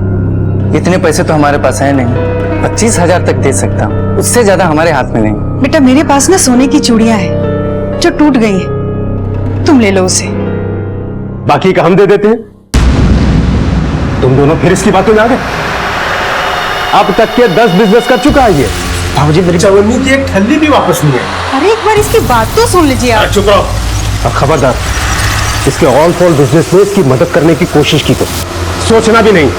इतने पैसे तो हमारे पास है नहीं, 25,000 तक दे सकता हूँ, उससे ज्यादा हमारे हाथ में नहीं। बेटा, मेरे पास ना सोने की चूड़ियां हैं जो टूट गई हैं, तुम ले लो उसे। बाकी का हम दे देते हैं। तुम दोनों फिर इसकी बातों में आ गए। अब तक के 10 बिजनेस कर चुका है ये। बाबूजी, मेरी चवन्नी की एक ठल्ली भी वापस नहीं है। अरे एक बार इसकी बात तो सुन लीजिए आप। चुप रहो। अब खबरदार, इसके ऑल फॉल बिजनेस में इसकी मदद करने की कोशिश की तो सोचना भी नहीं।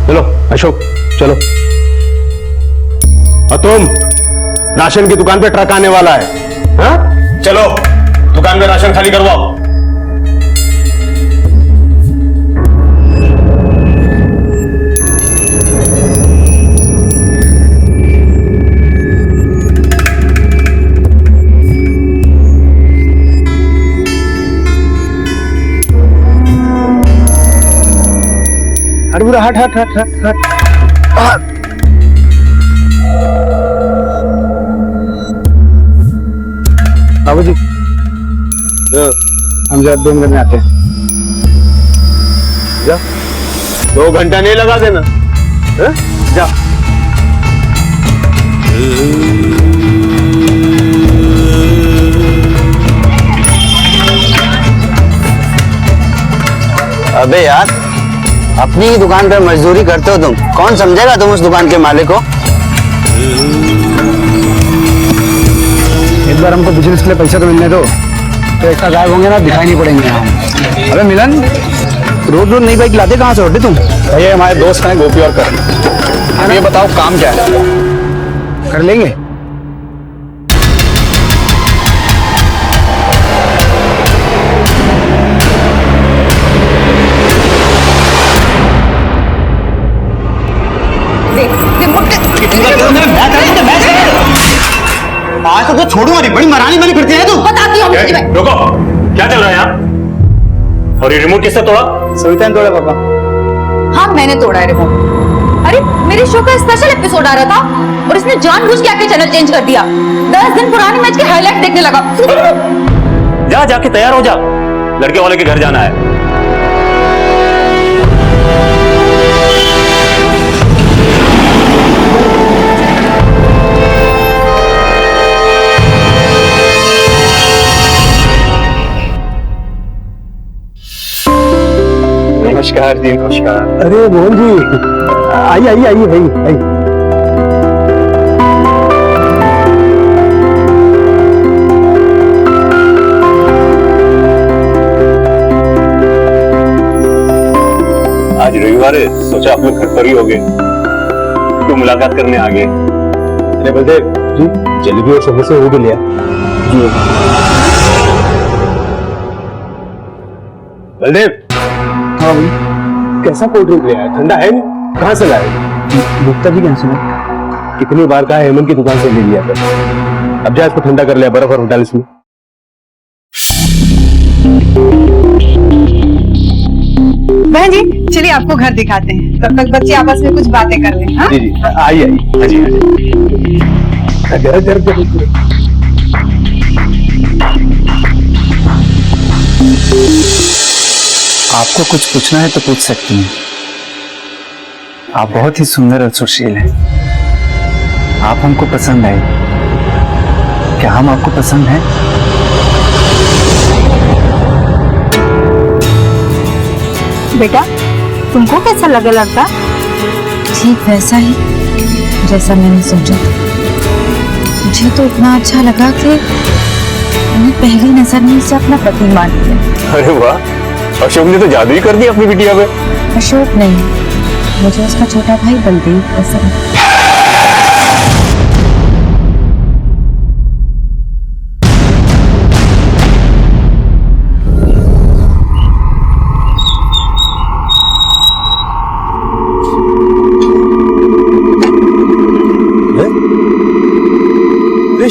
चलो अशोक, चलो। और तुम, राशन की दुकान पे ट्रक आने वाला है, हाँ? चलो दुकान में राशन खाली करवाओ। हट हट हट हट हट हट। बाबूजी, हम जरा 2 मिनट में आते हैं। जा, 2 घंटा नहीं लगा देना, है? जा। अबे यार, अपनी ही दुकान पे मजदूरी करते हो तुम, कौन समझेगा तुम उस दुकान के मालिक को? एक बार हमको बिजनेस के लिए पैसा तो मिलने दो, तो ऐसा गायब होंगे ना, दिखाई नहीं पड़ेंगे हम। अबे मिलन, रोज रोज नई बाइक लाते कहाँ से होते तुम? ये हमारे दोस्त हैं गोपी और करण। ये बताओ काम क्या है? कर लेंगे। आज तो छोड़ूंगा नहीं, बड़ी मरानी बनी फिरती है तू। बताती हूँ। रुको, क्या चल रहा है यहाँ? और ये रिमोट किसने तोड़ा? सविता ने तोड़ा पापा। हाँ, मैंने तोड़ा है रिमोट। अरे मेरे शो का स्पेशल एपिसोड आ रहा था और इसने जानबूझ के आके चैनल चेंज कर दिया। 10 दिन पुराने मैच के हाईलाइट देखने लगा। जा, जाके तैयार हो जा, लड़के वाले के घर जाना है। नमस्कार जी, नमस्कार। अरे मोहन जी, आइए आइए आइए भाई, आइए। आज रविवार है, सोचा आप लोग घर पर ही होगे तो मुलाकात करने आ गए। अरे बलदेव जी, जलेबी और समोसे वो भी लिया जी। बलदेव, हाँ भाई, कैसा कोल्ड ड्रिंक ले आया? ठंडा है नहीं? कहाँ से लाए? गुप्ता जी कैसे? कितनी बार कहा हेमंत की दुकान से ले लिया था। अब जा, इसको ठंडा कर लिया, बर्फ और डाल इसमें। बहन जी, चलिए आपको घर दिखाते हैं, तब तक बच्चे आपस में कुछ बातें कर लें। हाँ? जी जी, आइए आइए, जरा जरा जरा। आपको कुछ पूछना है तो पूछ सकती हैं। आप बहुत ही सुंदर और सुशील हैं। आप हमको पसंद आए। क्या हम आपको पसंद हैं? बेटा, तुमको कैसा लगा लड़का? ठीक वैसा ही जैसा मैंने सोचा था। मुझे तो इतना अच्छा लगा कि मैंने पहली नजर में इसे अपना पति मान लिया। अरे वाह, अशोक ने तो जादू ही कर दिया अपनी बिटिया पे। अशोक नहीं, मुझे उसका छोटा भाई बलदेव पसंद है।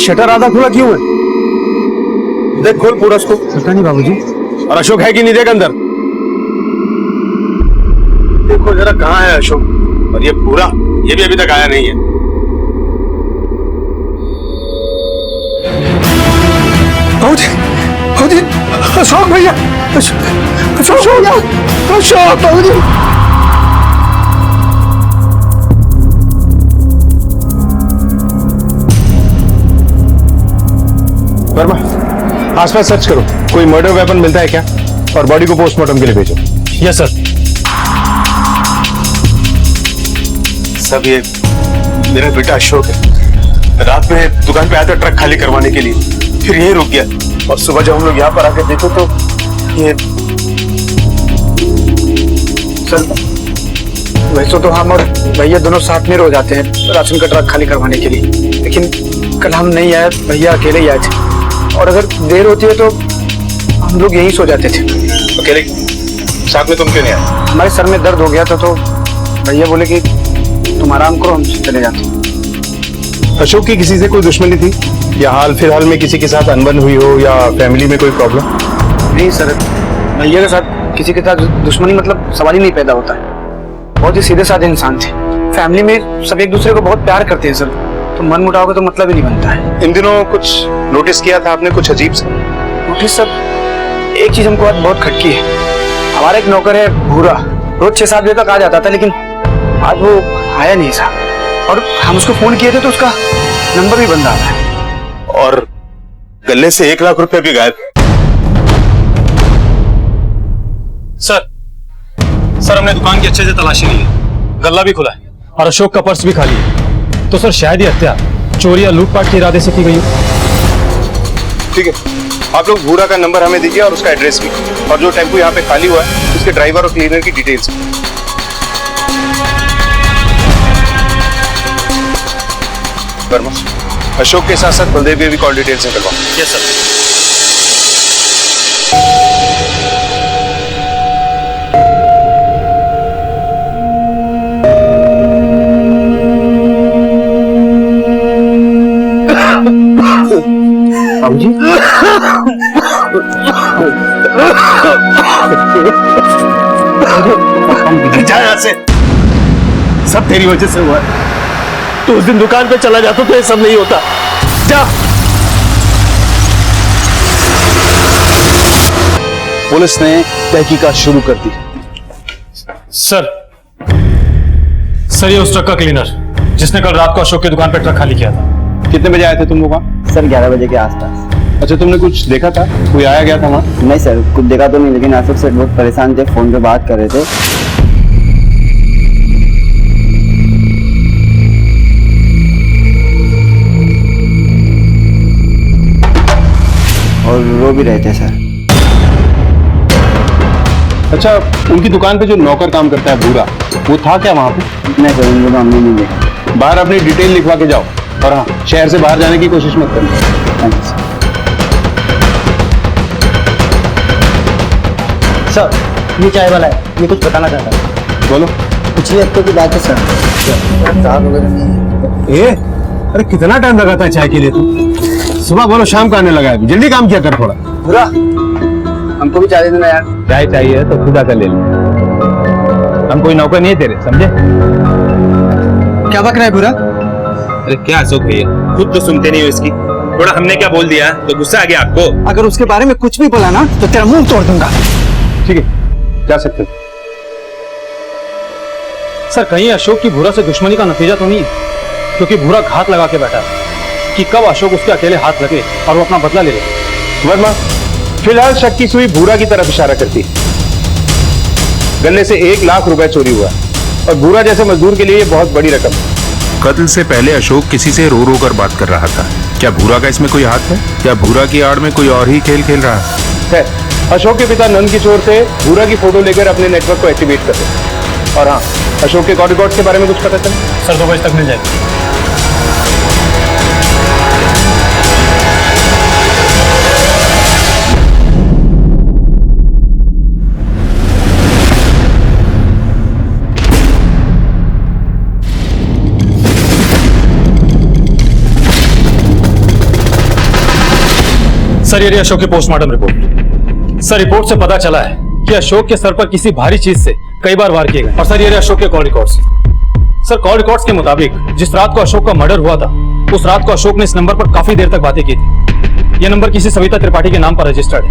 शटर आधा खुला क्यों है? देख खोल पूरा उसको। पता नहीं बाबूजी। और अशोक है कि नहीं, देख अंदर देखो जरा, कहाँ है अशोक? और ये पूरा, ये भी अभी तक आया नहीं है। बाबूजी, अशोक भैया, अशोक भैया, अशोक बाबूजी। वर्मा, आसपास सर्च करो, कोई मर्डर वेपन मिलता है क्या? और बॉडी को पोस्टमार्टम के लिए भेजो। Yes sir. सब ये मेरा बेटा अशोक है। रात में दुकान पे आया था ट्रक खाली करवाने के लिए, फिर यही रुक गया। और सुबह जब हम लोग यहाँ पर आकर देखो तो ये सर, वैसे तो हम और भैया दोनों साथ में रोज आते हैं राशन का ट्रक खाली करवाने के लिए, लेकिन कल हम नहीं आए, भैया अकेले ही आए थे। और अगर देर होती है तो हम लोग यहीं सो जाते थे। अकेले? साथ में तुम क्यों नहीं आए? हमारे सर में दर्द हो गया था तो भैया बोले कि तुम आराम करो, हम चले जाते। अशोक की किसी से कोई दुश्मनी थी, या हाल फिलहाल में किसी के साथ अनबन हुई हो, या फैमिली में कोई प्रॉब्लम? नहीं सर, भैया के साथ किसी के साथ दुश्मनी मतलब सवाल ही नहीं पैदा होता है। बहुत ही सीधे साधे इंसान थे। फैमिली में सब एक दूसरे को बहुत प्यार करते हैं सर, तो मन मुटाव का तो मतलब ही नहीं बनता है। इन दिनों कुछ नोटिस किया था आपने, कुछ अजीब से? नोटिस सर, एक चीज हमको आज बहुत खटकी है। हमारा एक नौकर है भूरा, रोज 6-7 बजे तक आ जाता था, लेकिन आज वो आया नहीं साहब। और हम उसको फोन किए थे तो उसका नंबर भी बंद आ रहा है। और गले से 1 लाख रुपए भी गायब। सर हमने दुकान की अच्छे से तलाशी ली है, गल्ला भी खुला है और अशोक का पर्स भी खाली है। तो सर शायद ये हत्या चोरी या लूटपाट के इरादे से की गई हो। ठीक है, आप लोग भूरा का नंबर हमें दीजिए और उसका एड्रेस भी, और जो टेम्पो यहाँ पे खाली हुआ है उसके ड्राइवर और क्लीनर की डिटेल्स। वर्मा, अशोक के साथ साथ बलदेव के भी कॉल डिटेल्स निकलवाओ। Yes sir. बाबूजी, जा यहाँ से, सब तेरी वजह से हुआ। तो उस दिन दुकान पे चला जाता तो ये सब नहीं होता। जा। पुलिस ने तहकीकात शुरू कर दी। सर ये उस ट्रक का क्लीनर जिसने कल रात को अशोक की दुकान पर ट्रक खाली किया था। कितने बजे आए थे तुम लोग? सर 11 बजे के आसपास। अच्छा, तुमने कुछ देखा था? कोई आया गया था वहाँ? नहीं सर, कुछ देखा तो नहीं, लेकिन अशोक सर बहुत परेशान थे, फोन पे बात कर रहे थे। और रो भी रहे थे सर। अच्छा, उनकी दुकान पे जो नौकर काम करता है भूरा, वो था क्या वहाँ पे? नहीं सर, उनको तो हमने नहीं देखा। बाहर अपनी डिटेल लिखवा के जाओ, और हाँ, शहर से बाहर जाने की कोशिश मत करना। सर, ये चाय वाला है, ये कुछ बताना चाहता है। बोलो। पिछले हफ्ते की बात है सर। अरे कितना टाइम लगा था चाय के लिए? तू सुबह बोलो, शाम को आने लगा है। जल्दी काम किया कर थोड़ा। भूरा, हमको भी चाय दे देना यार। चाय चाहिए तो खुदा कर ले लो, हम कोई नौकर नहीं है तेरे, समझे? क्या बक रहा है भूरा? अरे क्या अशोक भैया, खुद तो सुनते नहीं हो इसकी। थोड़ा हमने क्या बोल दिया तो गुस्सा आ गया आपको? अगर उसके बारे में कुछ भी बोला ना तो तेरा मुंह तोड़ दूंगा। ठीक है, जा सकते हो। सर कहीं अशोक की भूरा से दुश्मनी का नतीजा तो नहीं है? क्योंकि भूरा घात लगा के बैठा है कि कब अशोक उसके अकेले हाथ लगे और वो अपना बदला ले ले। वर्मा, फिलहाल शक की सुई भूरा की तरफ इशारा करती है। गन्ने से 1 लाख रुपए चोरी हुआ, और भूरा जैसे मजदूर के लिए ये बहुत बड़ी रकम है। कत्ल से पहले अशोक किसी से रो रो कर बात कर रहा था। क्या भूरा का इसमें कोई हाथ है? क्या भूरा की आड़ में कोई और ही खेल खेल रहा है? अशोक के पिता नंद किशोर से भूरा की फोटो लेकर अपने नेटवर्क को एक्टिवेट कर दे। और हाँ, अशोक के कॉल रिकॉर्ड्स के बारे में कुछ पता चला? सर 2 बजे तक मिल जाएगा। सर ये अशोक की पोस्टमार्टम रिपोर्ट। सर रिपोर्ट से पता चला है कि अशोक के सर पर किसी भारी चीज से कई बार वार किए गए। और सर ये अशोक के call records. Sir call records के मुताबिक जिस रात को अशोक का मर्डर हुआ था उस रात को अशोक ने इस नंबर पर काफी देर तक बातें की थी। यह नंबर किसी सविता त्रिपाठी के नाम पर रजिस्टर्ड है।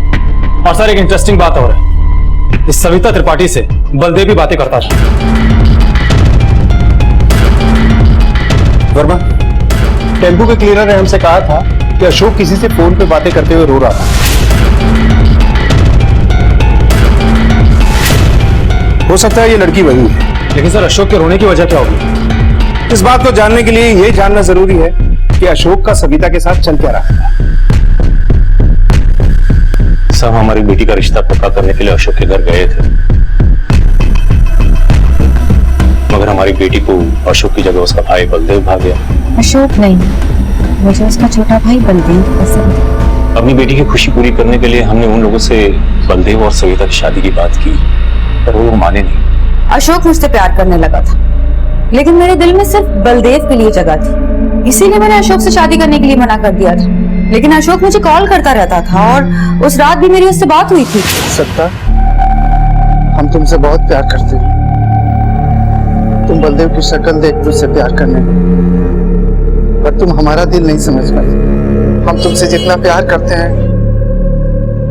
और सर एक इंटरेस्टिंग बात और है, इस सविता त्रिपाठी से बलदेव भी बातें करता था। वर्मा, टेम्पू के क्लीनर ने हमसे कहा था कि अशोक किसी से फोन पे बातें करते हुए रो रहा था। हो सकता है ये लड़की वही है। लेकिन सर अशोक के रोने की वजह क्या होगी? इस बात को जानने के लिए ये जानना जरूरी है कि अशोक का सविता के साथ चल क्या रहा है। सब हमारी बेटी का रिश्ता पक्का करने के लिए अशोक के घर गए थे, मगर हमारी बेटी को अशोक की जगह उसका भाई बलदेव भाग गया। अशोक नहीं, मुझे उसका छोटा भाई बलदेव पसंद है। अपनी बेटी की खुशी पूरी करने के लिए हमने उन लोगों से बलदेव और सविता की शादी की बात की, पर वो माने नहीं। अशोक मुझसे प्यार करने लगा था, लेकिन मेरे दिल में सिर्फ बलदेव के लिए जगह थी, इसीलिए मैंने अशोक से शादी करने के लिए मना कर दिया था। लेकिन अशोक मुझे कॉल करता रहता था और उस रात भी मेरी उससे बात हुई थी। सत्ता, हम तुमसे बहुत प्यार करते हैं। तुम बलदेव की शक्ल देख तुझसे प्यार करने लगे, पर तुम हमारा दिल नहीं समझ पाए। हम तुमसे जितना प्यार करते हैं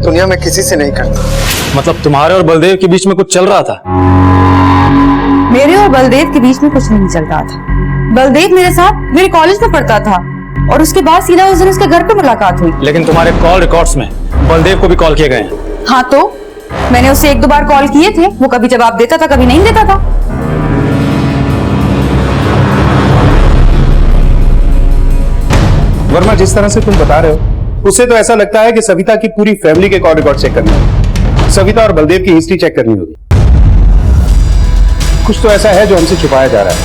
दुनिया में किसी से नहीं करते। मतलब तुम्हारे और बलदेव के बीच में कुछ चल रहा था? मेरे और बलदेव के बीच में कुछ नहीं चल रहा था। बलदेव मेरे साथ मेरे कॉलेज में पढ़ता था और उसके बाद सीधा उस दिन उसके घर पे मुलाकात हुई। लेकिन तुम्हारे कॉल रिकॉर्ड्स में बलदेव को भी कॉल किए गए हैं। हाँ तो मैंने उसे 1-2 बार कॉल किए थे, वो कभी जवाब देता था कभी नहीं देता था। वर्मा, जिस तरह से तुम बता रहे हो उससे तो ऐसा लगता है कि सविता की पूरी फैमिली के कॉल रिकॉर्ड चेक करनी होगी, सविता और बलदेव की हिस्ट्री चेक करनी होगी। कुछ तो ऐसा है जो हमसे छुपाया जा रहा है।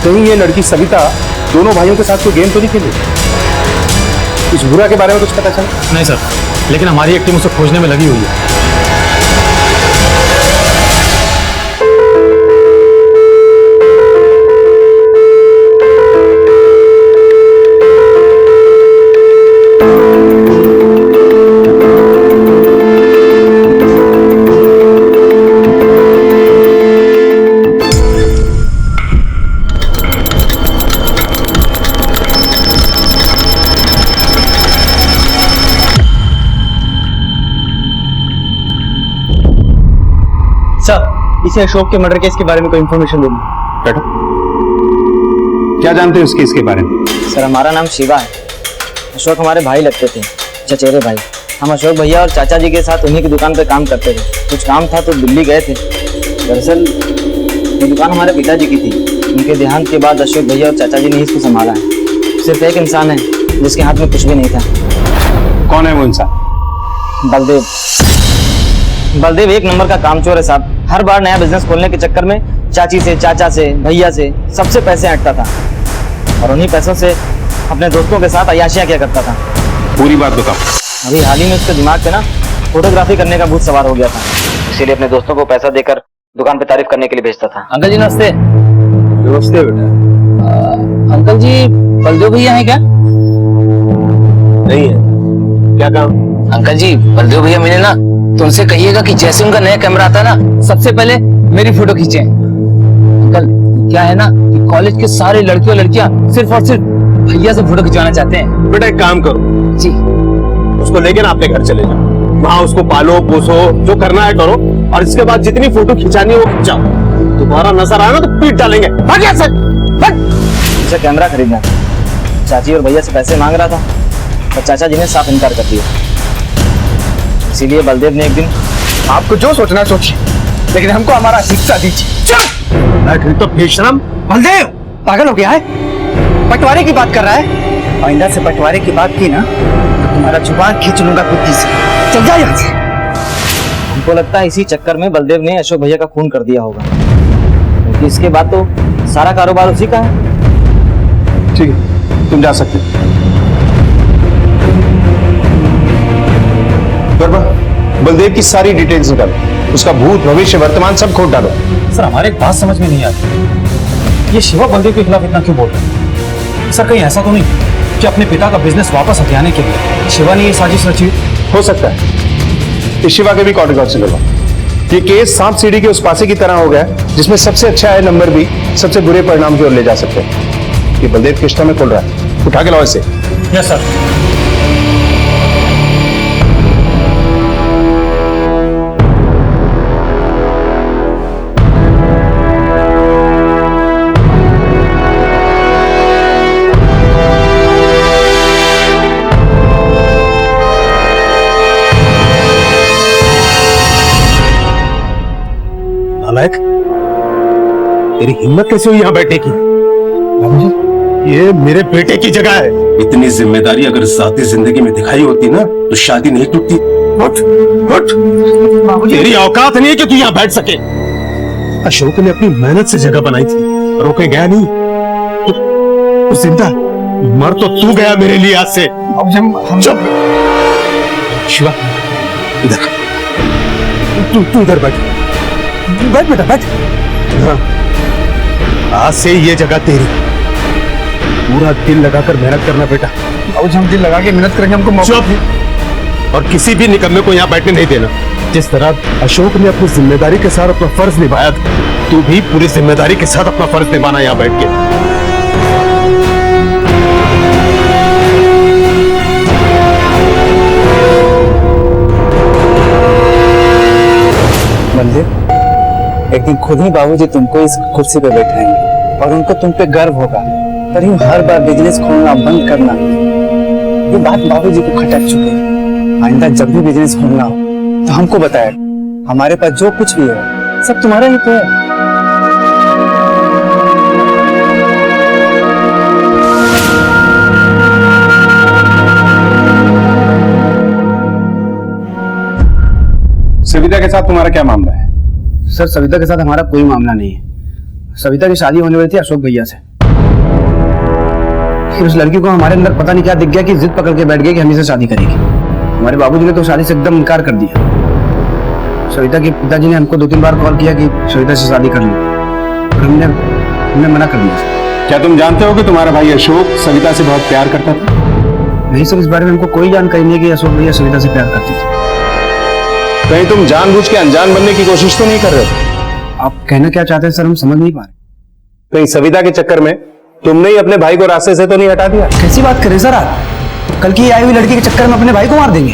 कहीं ये लड़की सविता दोनों भाइयों के साथ कोई गेम तो नहीं खेली? इस भूरा के बारे में कुछ पता चला? नहीं सर, लेकिन हमारी एक टीम उसे खोजने में लगी हुई है। इसे अशोक के मर्डर केस के बारे में कोई इन्फॉर्मेशन देनी। बैठो। क्या जानते हो इसके बारे में? सर हमारा नाम शिवा है। अशोक हमारे भाई लगते थे, चचेरे भाई। हम अशोक भैया और चाचा जी के साथ उन्हीं की दुकान पे काम करते थे। कुछ काम था तो दिल्ली गए थे। दरअसल ये दुकान हमारे पिताजी की थी। उनके देहांत के बाद अशोक भैया और चाचा जी ने इसको संभाला है। सिर्फ एक इंसान है जिसके हाथ में कुछ भी नहीं था। कौन है वो इंसान? बलदेव। बलदेव एक नंबर का कामचोर है साहब। हर बार नया बिजनेस खोलने के चक्कर में चाची से, चाचा से, भैया से सबसे पैसे हटता था और उन्हीं पैसों से अपने दोस्तों के साथ अय्याशियां किया करता था। पूरी बात बताओ। अभी हाल ही में उसके दिमाग पे ना फोटोग्राफी करने का भूत सवार हो गया था, इसीलिए अपने दोस्तों को पैसा देकर दुकान पे तारीफ करने के लिए भेजता था। अंकल जी नमस्ते। नमस्ते बेटा। अंकल जी बलदेव भैया है क्या? नहीं है। क्या काम? अंकल जी बलदेव भैया मिले ना तो उनसे कहिएगा कि जैसे उनका नया कैमरा आता है ना सबसे पहले मेरी फोटो खींचे। अंकल क्या है ना कि कॉलेज के सारे लड़के और लड़कियां सिर्फ और सिर्फ भैया से फोटो खिंचवाना चाहते हैं। बेटा एक काम करो जी, उसको लेके ना अपने घर चले जाओ, वहाँ उसको पालो पोसो, जो करना है करो, और इसके बाद जितनी फोटो खिंचानी है वो खिंचाओ। तुम्हारा नजर आया ना तो पीट डालेंगे। उसे कैमरा खरीदना था। चाची और भैया से पैसे मांग रहा था और चाचा जी ने साफ इनकार कर दिया। इसीलिए बलदेव ने एक दिन, आपको जो सोचना सोचिए, लेकिन हमको हमारा हिस्सा दीजिए। चल! तो बेशरम बलदेव पागल हो गया है? बंटवारे की बात कर रहा है? आइंदा से बंटवारे की बात की ना तो तुम्हारा जुबान खींच लूंगा बुद्धि से। चल जा यहाँ से। हमको लगता है इसी चक्कर में बलदेव ने अशोक भैया का खून कर दिया होगा, क्योंकि इसके बाद तो सारा कारोबार उसी का है। ठीक है, तुम जा सकते हो। बलदेव की सारी डिटेल्स निकालो, उसका भूत भविष्य वर्तमान सब खोद डालो। सर हमारे एक बात समझ में नहीं आती, ये शिवा बलदेव के खिलाफ इतना क्यों बोल रहे हैं? सर कहीं ऐसा तो नहीं कि अपने पिता का बिजनेस वापस हथियाने के लिए शिवा ने ये साजिश रची? हो सकता है। इस शिवा के भी कॉल रिकॉर्ड से करवा। ये केस सांप सीढ़ी के उस पासे की तरह हो गया जिसमें सबसे अच्छा है नंबर भी सबसे बुरे परिणाम की ओर ले जा सकते हैं। ये बलदेव किस्टा में खुल रहा है, उठा के लाओ इसे। Yes sir. नालायक, तेरी हिम्मत कैसे हुई यहाँ बैठने की? ये मेरे बेटे की जगह है। इतनी जिम्मेदारी अगर जाती जिंदगी में दिखाई होती ना तो शादी नहीं टूटती। उठ, उठ। तेरी औकात नहीं है कि तू यहाँ बैठ सके। अशोक ने अपनी मेहनत से जगह बनाई थी, रोके गया नहीं। तो जिंदा मर तो तू गया मेरे लिए आज से। चुप। शिवा, इधर तू इधर बैठ बैठ बेटा बैठ। हाँ, आज से ये जगह तेरी। पूरा दिल लगाकर मेहनत करना बेटा। अब हम दिल लगा के मेहनत करेंगे, हमको मौका। चुप। और किसी भी निकम्मे को यहाँ बैठने नहीं देना। जिस तरह अशोक ने अपनी जिम्मेदारी के साथ अपना फर्ज निभाया था, तू भी पूरी जिम्मेदारी के साथ अपना फर्ज निभाना यहाँ बैठ के। बलदेव, एक दिन खुद ही बाबूजी तुमको इस कुर्सी पे बैठाएंगे और उनको तुम पे गर्व होगा। पर यूं हर बार बिजनेस खोलना बंद करना, ये बात बाबूजी को खटक चुकी है। आइंदा जब भी बिजनेस खोलना हो तो हमको बताया। हमारे पास जो कुछ भी है सब तुम्हारा ही तो है। सविता के साथ तुम्हारा क्या मामला है? सर सविता के साथ हमारा कोई मामला नहीं है। सविता की शादी होने वाली थी अशोक भैया से। फिर उस लड़की को हमारे अंदर पता नहीं क्या दिख गया कि जिद पकड़ के बैठ गई कि हम इसे शादी करेंगे। हमारे बाबूजी ने तो शादी से एकदम इनकार कर दिया। सविता के पिताजी ने हमको 2-3 बार कॉल किया कि सविता से शादी कर लो, पर हमने मना कर दिया। क्या तुम जानते हो कि तुम्हारा भाई अशोक सविता से बहुत प्यार करता था? नहीं सर, इस बारे में हमको कोई जानकारी नहीं कि अशोक भैया सविता से प्यार करती थी। कहीं तुम जानबूझ के अनजान बनने की कोशिश तो नहीं कर रहे? आप कहना क्या चाहते हैं सर, हम समझ नहीं पा रहे। कहीं सविता के चक्कर में तुमने ही अपने भाई को रास्ते से तो नहीं हटा दिया? कैसी बात करें सर आप? कल की आई हुई लड़की के चक्कर में अपने भाई को मार देंगे?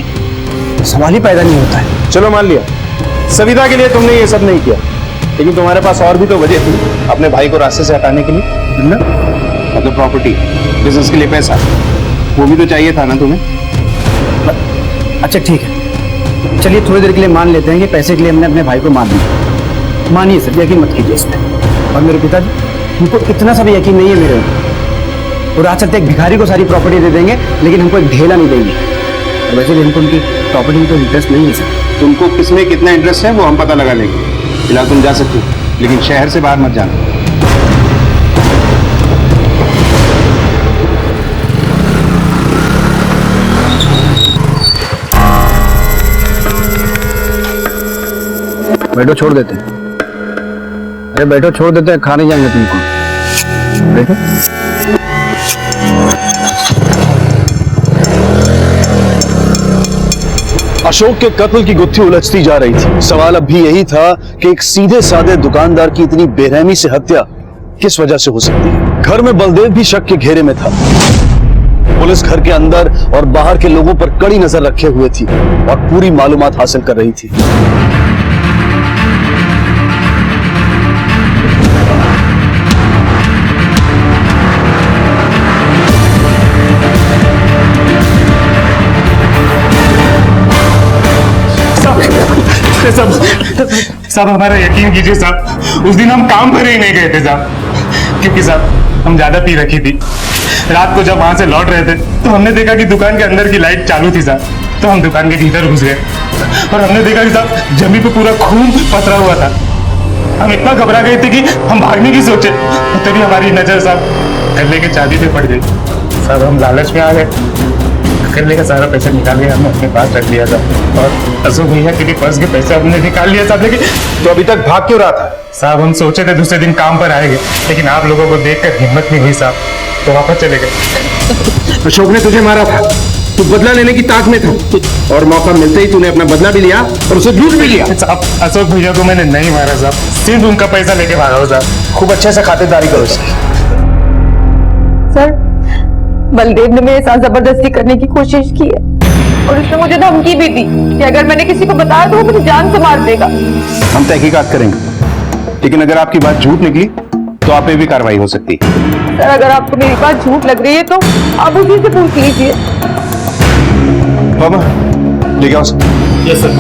सवाल ही पैदा नहीं होता है। चलो मान लिया सविता के लिए तुमने ये सब नहीं किया, लेकिन तुम्हारे पास और भी तो वजह थी अपने भाई को रास्ते से हटाने के लिए। मतलब प्रॉपर्टी, बिजनेस के लिए पैसा, वो भी तो चाहिए था ना तुम्हें। अच्छा ठीक है, चलिए थोड़ी देर के लिए मान लेते हैं कि पैसे के लिए हमने अपने भाई को मार दिया। मानिए सर, यकीन मत कीजिए इसमें। और मेरे पिताजी, उनको इतना सा भी यकीन नहीं है मेरे ऊपर। और आज चलते एक भिखारी को सारी प्रॉपर्टी दे देंगे, लेकिन हमको एक ढेला नहीं देंगे। और वैसे भी हमको उनकी प्रॉपर्टी में तो इंटरेस्ट नहीं है सर। तुमको किसमें कितना इंटरेस्ट है वो हम पता लगा लेंगे। फिलहाल तुम जा सकते हो, लेकिन शहर से बाहर मत जाना। बैठो, छोड़ देते हैं। अरे बैठो, छोड़ देते हैं, खा नहीं जाएंगे तुमको। बैठो। अशोक के कत्ल की गुत्थी उलझती जा रही थी। सवाल अब भी यही था कि एक सीधे साधे दुकानदार की इतनी बेरहमी से हत्या किस वजह से हो सकती है। घर में बलदेव भी शक के घेरे में था। पुलिस घर के अंदर और बाहर के लोगों पर कड़ी नजर रखे हुए थी और पूरी मालूमात हासिल कर रही थी। साहब हमारा यकीन कीजिए साहब, उस दिन हम काम पर ही नहीं गए थे साहब, क्योंकि साहब हम ज्यादा पी रखी थी। रात को जब वहां से लौट रहे थे तो हमने देखा कि दुकान के अंदर की लाइट चालू थी साहब। तो हम दुकान के भीतर घुस गए और हमने देखा कि साहब जमीन पे पूरा खून पसरा हुआ था। हम इतना घबरा गए थे कि हम भागने की सोचे, तभी हमारी नजर साहब गले के चाबी पे पड़ गई। साहब हम लालच में आ गए, गले का सारा पैसा निकाल के हमने अपने पास रख लिया था और अशोक भैया के भी पर्स के पैसे हमने निकाल लिया साहब। लेकिन तो अभी तक भाग क्यों रहा था? साहब हम सोचे थे दूसरे दिन काम पर आएंगे, लेकिन आप लोगों को देखकर हिम्मत नहीं हुई साहब, तो वापस चले गए। अशोक ने तुझे मारा था, तू बदला लेने की ताक में था और मौका मिलते ही तूने अपना बदला भी लिया और उसे लूट भी लिया। साहब अशोक भैया को मैंने नहीं मारा साहब, सिर्फ उनका पैसा लेके भागा हूँ साहब। खूब अच्छे से खातिरदारी करो इसकी। सर, बलदेव ने मेरे साथ जबरदस्ती करने की कोशिश की है और उसने मुझे धमकी भी दी कि अगर मैंने किसी को बताया तो वो मुझे जान से मार देगा। हम तहकीकात करेंगे, लेकिन अगर आपकी बात झूठ निकली तो आप पे भी कार्रवाई हो सकती है। सर, अगर आपको मेरी बात झूठ लग रही है तो आप उसी से पूछ लीजिए। बाबा लेके आओ। Yes sir.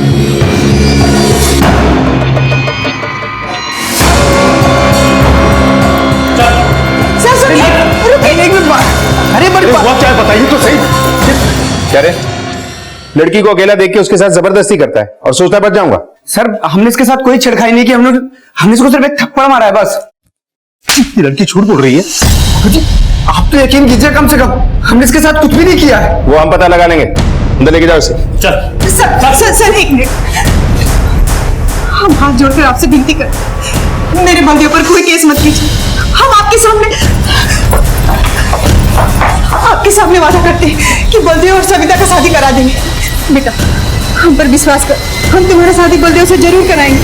अरे बड़ी बात क्या बताइए तो सही। क्या रे, लड़की को अकेला देख के उसके साथ जबरदस्ती करता है और सोचता बच जाऊंगा। सर हमने इसके साथ कोई छेड़खानी नहीं की, हमने इसको सिर्फ एक थप्पड़ मारा है बस। ये लड़की झूठ बोल रही है। जी, आप तो यकीन कीजिए, कम से कम हमने इसके साथ कुछ भी नहीं किया है। वो हम पता लगा लेंगे, अंदर लेके जाओ इसे। चल सर एक मिनट, हम हाथ जोड़कर आपसे विनती कर, मेरे बलदेव पर कोई केस मत कीजिए। हम आपके सामने वादा करते हैं कि बलदेव और सविता का शादी करा देंगे। बेटा हम पर विश्वास कर, हम तुम्हारा शादी बलदेव से जरूर कराएंगे।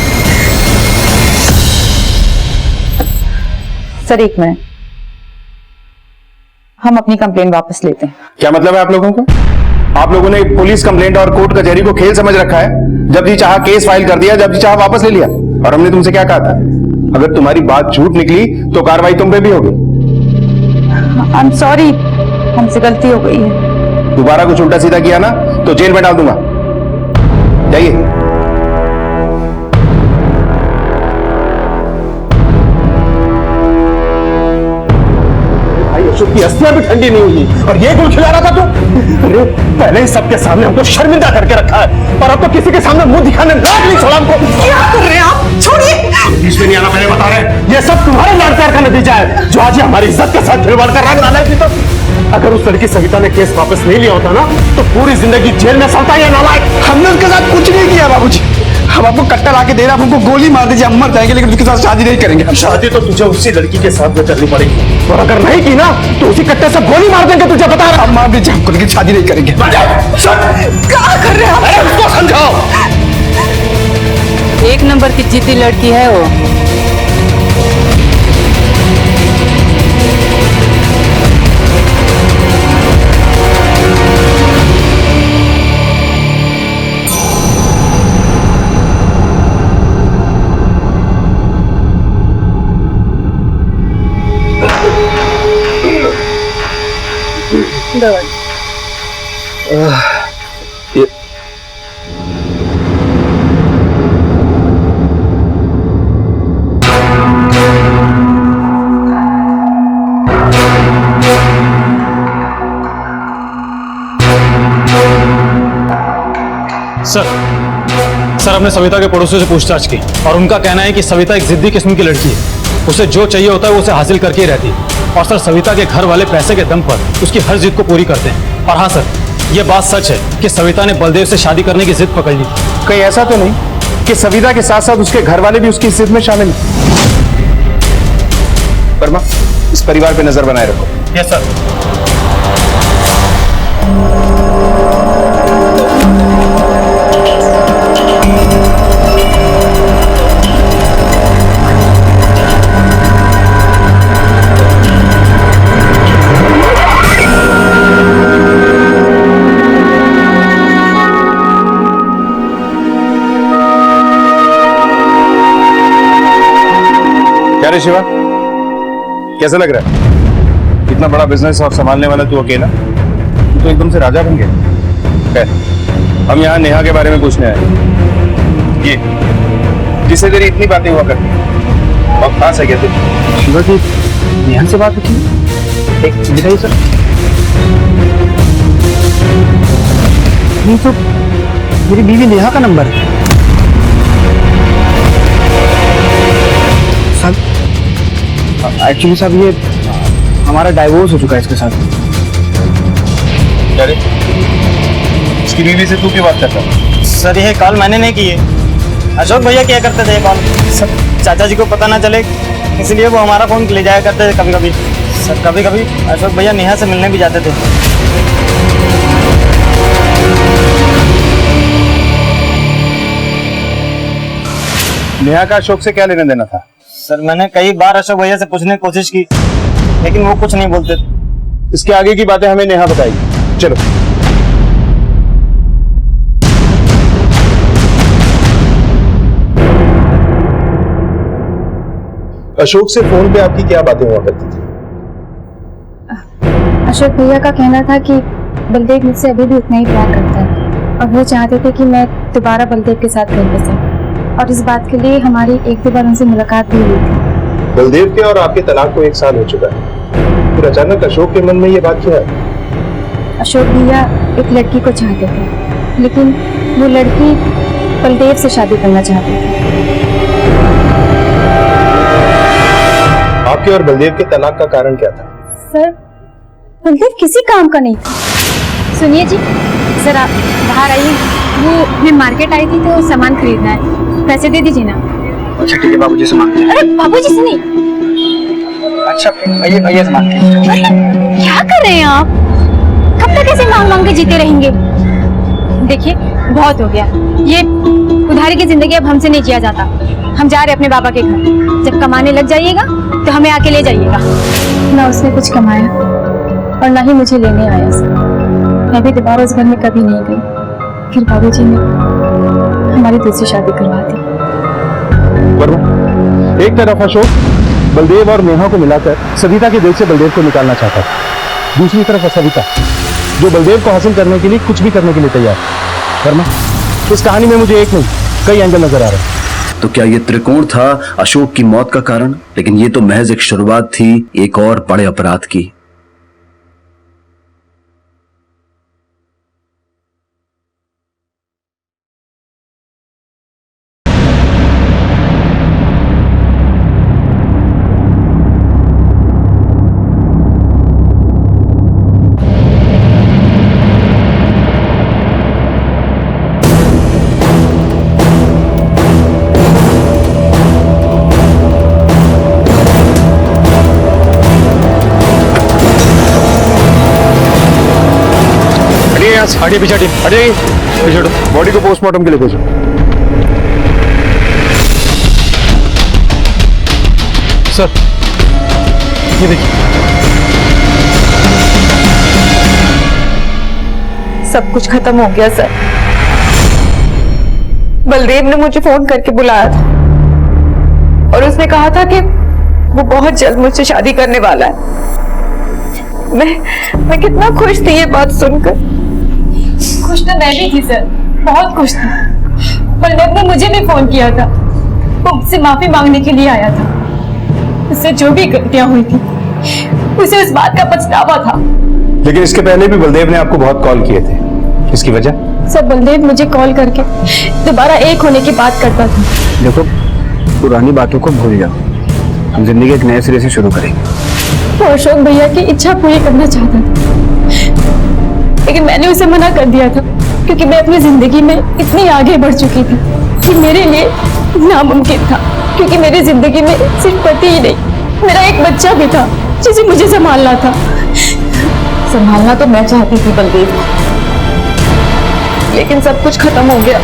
सर एक मिनट, हम अपनी कंप्लेन वापस लेते हैं। क्या मतलब है आप लोगों का? आप लोगों ने पुलिस कंप्लेंट और कोर्ट कचहरी को खेल समझ रखा है। जब जी चाहा केस फाइल कर दिया, जब जी चाहा वापस ले लिया। और हमने तुमसे क्या कहा था, अगर तुम्हारी बात झूठ निकली तो कार्रवाई तुम पे भी होगी। आई एम सॉरी, हमसे गलती हो गई है। दोबारा कुछ उल्टा सीधा किया ना तो जेल में डाल दूंगा। जाइए। भाई अशोक की अस्थियां भी ठंडी नहीं हुई और ये गुल खिला रहा था तू। अरे पहले ही सबके सामने हमको शर्मिंदा करके रखा है और अब तो किसी के सामने मुंह दिखाने लायक नहीं छोड़ा हमको। क्या कर रहे हैं आप? छोड़िए। बीच में नहीं आना, पहले बता रहे ये सब तुम्हारे लाड़ प्यार का नतीजा है जो आज ये हमारी इज्जत के साथ खिलवाड़ कर रहा है। नालायक भी तो, अगर उस लड़की सविता ने केस वापस नहीं लिया होता ना तो पूरी जिंदगी जेल में सड़ता है। नालायक, हमने उसके साथ कुछ नहीं किया बाबूजी। हम आपको कट्टा लाके दे रहे हैं, आप हमको गोली मार दीजिए, हम मर जाएंगे, लेकिन उसके साथ शादी नहीं करेंगे। शादी तो तुझे उसी लड़की के साथ में करनी पड़ेगी और अगर नहीं की ना तो उसी कट्टे से गोली मार देंगे। तुझे बता रहा, हम मार दीजिए हमको, लेकिन शादी नहीं करेंगे। क्या कर रहे हैं आप? उसको समझाओ। एक नंबर की जीती लड़की है वो। सर हमने सविता के पड़ोसियों से पूछताछ की और उनका कहना है कि सविता एक जिद्दी किस्म की लड़की है। उसे जो चाहिए होता है वो उसे हासिल करके ही रहती है। और सर सविता के घर वाले पैसे के दम पर उसकी हर जिद को पूरी करते हैं। और हाँ सर, ये बात सच है कि सविता ने बलदेव से शादी करने की जिद पकड़ ली। कहीं ऐसा तो नहीं कि सविता के साथ साथ उसके घर वाले भी उसकी जिद में शामिल हैं? वर्मा, इस परिवार पे नजर बनाए रखो। Yes sir. क्या रे शिवा, कैसा लग रहा है? इतना बड़ा बिजनेस और संभालने वाला तू अकेला, तू तो एकदम से राजा बन गया। खैर, हम यहाँ नेहा के बारे में पूछने आए। ये जिससे तेरी इतनी बातें हुआ करती, बहुत खास है क्या तेरी? शिवा की नेहा से बात होती? एक दिखाइए सर। ये तो मेरी बीवी नेहा का नंबर है। साहब एक्चुअली साहब ये हमारा डाइवोर्स हो चुका है इसके साथ। अरे इसकी बीवी से तू क्यों बात करता है? सर ये कॉल मैंने नहीं की है, अशोक भैया किया करते थे कॉल। सर चाचा जी को पता ना चले इसलिए वो हमारा फोन ले जाया करते थे कभी कभी। सर कभी कभी अशोक भैया नेहा से मिलने भी जाते थे। नेहा का अशोक से क्या लेना देना था? सर मैंने कई बार अशोक भैया से पूछने की कोशिश की लेकिन वो कुछ नहीं बोलते थे। इसके आगे की बातें हमें नेहा बताएगी। चलो। अशोक से फोन पे आपकी क्या बातें हुआ करती थी? अशोक भैया का कहना था कि बलदेव मुझसे अभी भी उतना ही प्यार करता है और वो चाहते थे कि मैं दोबारा बलदेव के साथ घर बसाऊं, और इस बात के लिए हमारी एक दो बार उनसे मुलाकात भी हुई थी। बलदेव के और आपके तलाक को 1 साल हो चुका है, फिर अचानक अशोक के मन में ये बात क्यों आई? अशोक भैया एक लड़की को चाहते थे लेकिन वो लड़की बलदेव से शादी करना चाहती थी। आपके और बलदेव के तलाक का कारण क्या था? सर बलदेव किसी काम का नहीं था। सुनिए जी, सर आप बाहर आइए। वो मैं मार्केट आई थी तो सामान खरीदना है, पैसे दे दीजिए ना। अच्छा ठीक है बाबूजी सामान। अरे बाबूजी से नहीं। अच्छा आइए आइए सामान। क्या कर रहे हैं आप? कब तक ऐसे मांग मांग के जीते रहेंगे? देखिए बहुत हो गया, ये उधारी की जिंदगी अब हमसे नहीं जिया जाता। हम जा रहे अपने बाबा के घर, जब कमाने लग जाइएगा तो हमें आके ले जाइएगा। ना उसने कुछ कमाया और ना ही मुझे लेने आया सर। मैं भी दोबारा उस घर में कभी नहीं गई। फिर बाबूजी ने हमारी दूसरी शादी करवा दी। एक तरफ अशोक बलदेव और नेहा को मिलाकर सविता के दिल से बलदेव को निकालना चाहता था, दूसरी तरफ सविता जो बलदेव को हासिल करने के लिए कुछ भी करने के लिए तैयार। वर्मा, इस कहानी में मुझे एक नहीं कई एंगल नजर आ रहे हैं। तो क्या ये त्रिकोण था अशोक की मौत का कारण? लेकिन ये तो महज एक शुरुआत थी एक और बड़े अपराध की। हटिए पीछे, हटिए पीछे। बॉडी को पोस्टमार्टम के लिए भेजो। सर ये देखिए, सब कुछ खत्म हो गया सर। बलदेव ने मुझे फोन करके बुलाया था और उसने कहा था कि वो बहुत जल्द मुझसे शादी करने वाला है। मैं कितना खुश थी ये बात सुनकर। खुश तो मैं भी थी सर, बहुत खुश थी। बलदेव ने मुझे भी फोन किया था, वो मुझसे माफी मांगने के लिए आया था। उससे जो भी गलतियां हुई थी उसे उस बात का पछतावा था। लेकिन इसके पहले भी बलदेव ने आपको बहुत कॉल किए थे, इसकी वजह? सर बलदेव मुझे कॉल करके दोबारा एक होने की बात करता था। देखो पुरानी बातों को भूल जाओ, हम जिंदगी एक नए सिरे से शुरू करेंगे। वो अशोक भैया की इच्छा पूरी करना चाहता था लेकिन मैंने उसे मना कर दिया था क्योंकि मैं अपनी जिंदगी में इतनी आगे बढ़ चुकी थी कि मेरे लिए नामुमकिन था। क्योंकि मेरी जिंदगी में सिर्फ पति ही नहीं, मेरा एक बच्चा भी था जिसे मुझे संभालना था। संभालना तो मैं चाहती थी बलदेव को, लेकिन सब कुछ खत्म हो गया।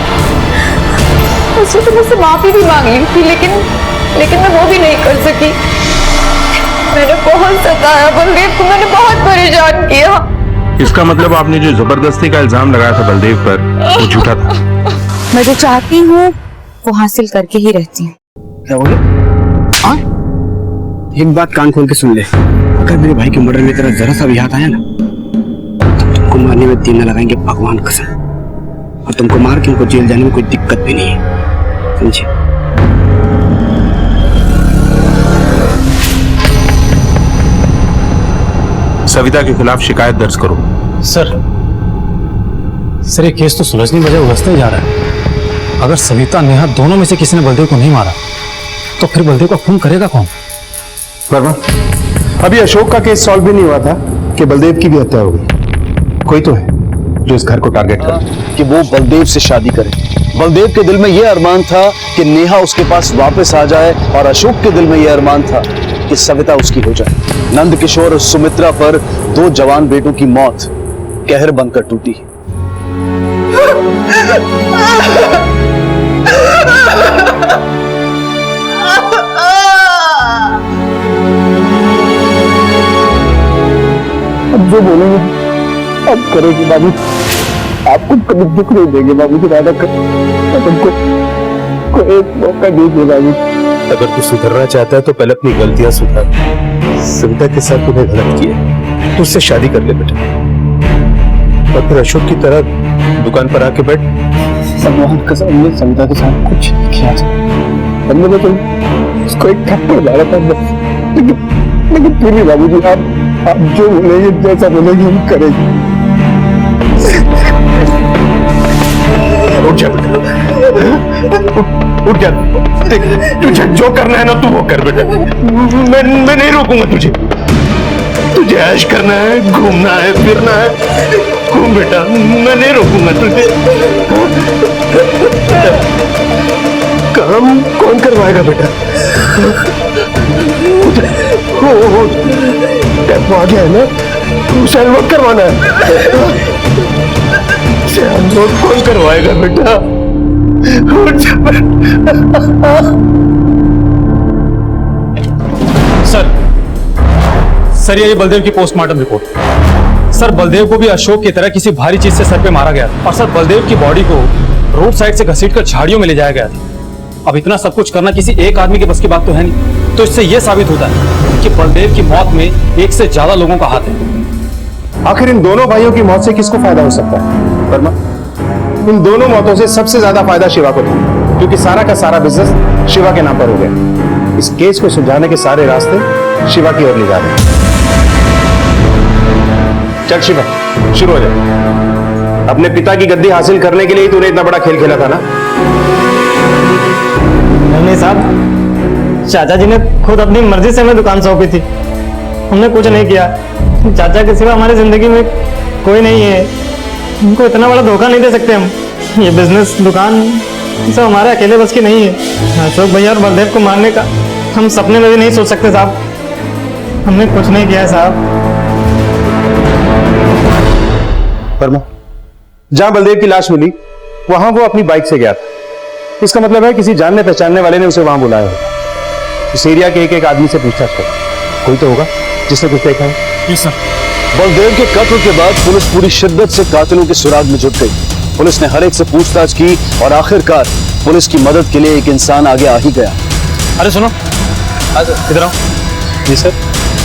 उसने तो मुझसे माफी भी मांग ली थी लेकिन मैं वो भी नहीं कर सकी। मैंने बहुत सताया बलदेव को, मैंने बहुत परेशान किया। इसका मतलब आपने जो जबरदस्ती का इल्जाम लगाया था बलदेव पर वो झूठा था। मैं जो चाहती हूँ वो हासिल करके ही रहती हूँ। क्या बोले? हाँ? एक बात कान खोल के सुन ले, अगर मेरे भाई के मर्डर में तेरा जरा सा भी हाथ आया ना तो तुमको मारने में दिन न लगाएंगे भगवान कसम। और तुमको मार के उनको जेल जाने में कोई दिक्कत भी नहीं है, समझे? सविता के खिलाफ शिकायत दर्ज करो। सर ये केस तो सुलझने बजाय उलझते जा रहा है। अगर सविता नेहा दोनों में से किसी ने बलदेव को नहीं मारा तो फिर बलदेव का खून करेगा कौन? वर्मा, अभी अशोक का केस सॉल्व भी नहीं हुआ था कि बलदेव की भी हत्या हो गई। कोई तो है जो इस घर को टारगेट करे कि वो बलदेव से शादी करे। बलदेव के दिल में यह अरमान था कि नेहा उसके पास वापस आ जाए और अशोक के दिल में यह अरमान था कि सविता उसकी हो जाए। नंद किशोर और सुमित्रा पर 2 जवान बेटों की मौत कहर बनकर टूटी। अब जो बोलेंगे अब करेंगे बाबू, आपको कभी दुख नहीं देंगे बाबू जी, वादा कर तुमको एक मौका दीजिए बाबू। अगर तू सुधरना चाहता है तो पहले अपनी गलतियां सुधार। सविता के साथ तूने गलत किया, तू उससे शादी कर ले बेटा, और फिर अशोक की तरह दुकान पर आके बैठ। भगवान कसम, हमने सविता के साथ कुछ नहीं किया था। हमने तो उसको एक थप्पड़ मारा था बस। लेकिन फिर भी बाबू जी आप जो बोलेंगे, जैसा बोलेंगे हम करेंगे। उठ जा बेटा, उठ जा। देख, तुझे जो करना है ना तू वो कर बेटा। मैं नहीं रोकूंगा तुझे। तुझे ऐश करना है, घूमना है, फिरना है, घूम बेटा, मैं नहीं रोकूंगा तुझे। काम कौन करवाएगा बेटा? टेम्पो आ गया है ना, उसे अनलोड करवाना है। उसे अनलोड कौन करवाएगा बेटा? सर ये बलदेव की पोस्टमार्टम रिपोर्ट। सर बलदेव को भी अशोक की तरह किसी भारी चीज से सर पे मारा गया था, और सर बलदेव की बॉडी को रोड साइड से घसीटकर झाड़ियों में ले जाया गया था। अब इतना सब कुछ करना किसी एक आदमी के बस की बात तो है नहीं, तो इससे यह साबित होता है कि बलदेव की मौत में एक से ज्यादा लोगों का हाथ है। आखिर इन दोनों भाइयों की मौत से किसको फायदा हो सकता है? वर्मा, इन दोनों मौतों से सबसे ज्यादा फायदा शिवा को था, क्योंकि सारा का सारा बिजनेस शिवा के नाम पर हो गया। इस केस को सुलझाने के सारे रास्ते शिवा की ओर ले जा रहे हैं। चल शिवा, शुरू हो जाए। अपने पिता की गद्दी हासिल करने के लिए तूने इतना बड़ा खेल खेला था ना? नहीं साहब, चाचा जी ने खुद अपनी मर्जी से हमें दुकान सौंपी थी, हमने कुछ नहीं किया। चाचा के सिवा हमारी जिंदगी में कोई नहीं है, उनको इतना बड़ा धोखा नहीं दे सकते हम। ये बिजनेस दुकान सब हमारे अकेले बस की नहीं है। अशोक भैया और बलदेव को मारने का हम सपने में भी नहीं सोच सकते साहब, हमने कुछ नहीं किया है साहब। वर्मा, जहां बलदेव की लाश मिली वहां वो अपनी बाइक से गया था। इसका मतलब है किसी जानने पहचानने वाले ने उसे वहां बुलाया होगा। इस एरिया के एक आदमी से पूछताछ करो, कोई तो होगा जिसने कुछ देखा है। Yes sir. बलदेव के कत्ल के बाद पुलिस पूरी शिद्दत से कातिलों के सुराग में जुट गई। पुलिस ने हर एक से पूछताछ की और आखिरकार पुलिस की मदद के लिए एक इंसान आगे आ ही गया। अरे सुनो, इधर आओ। जी सर।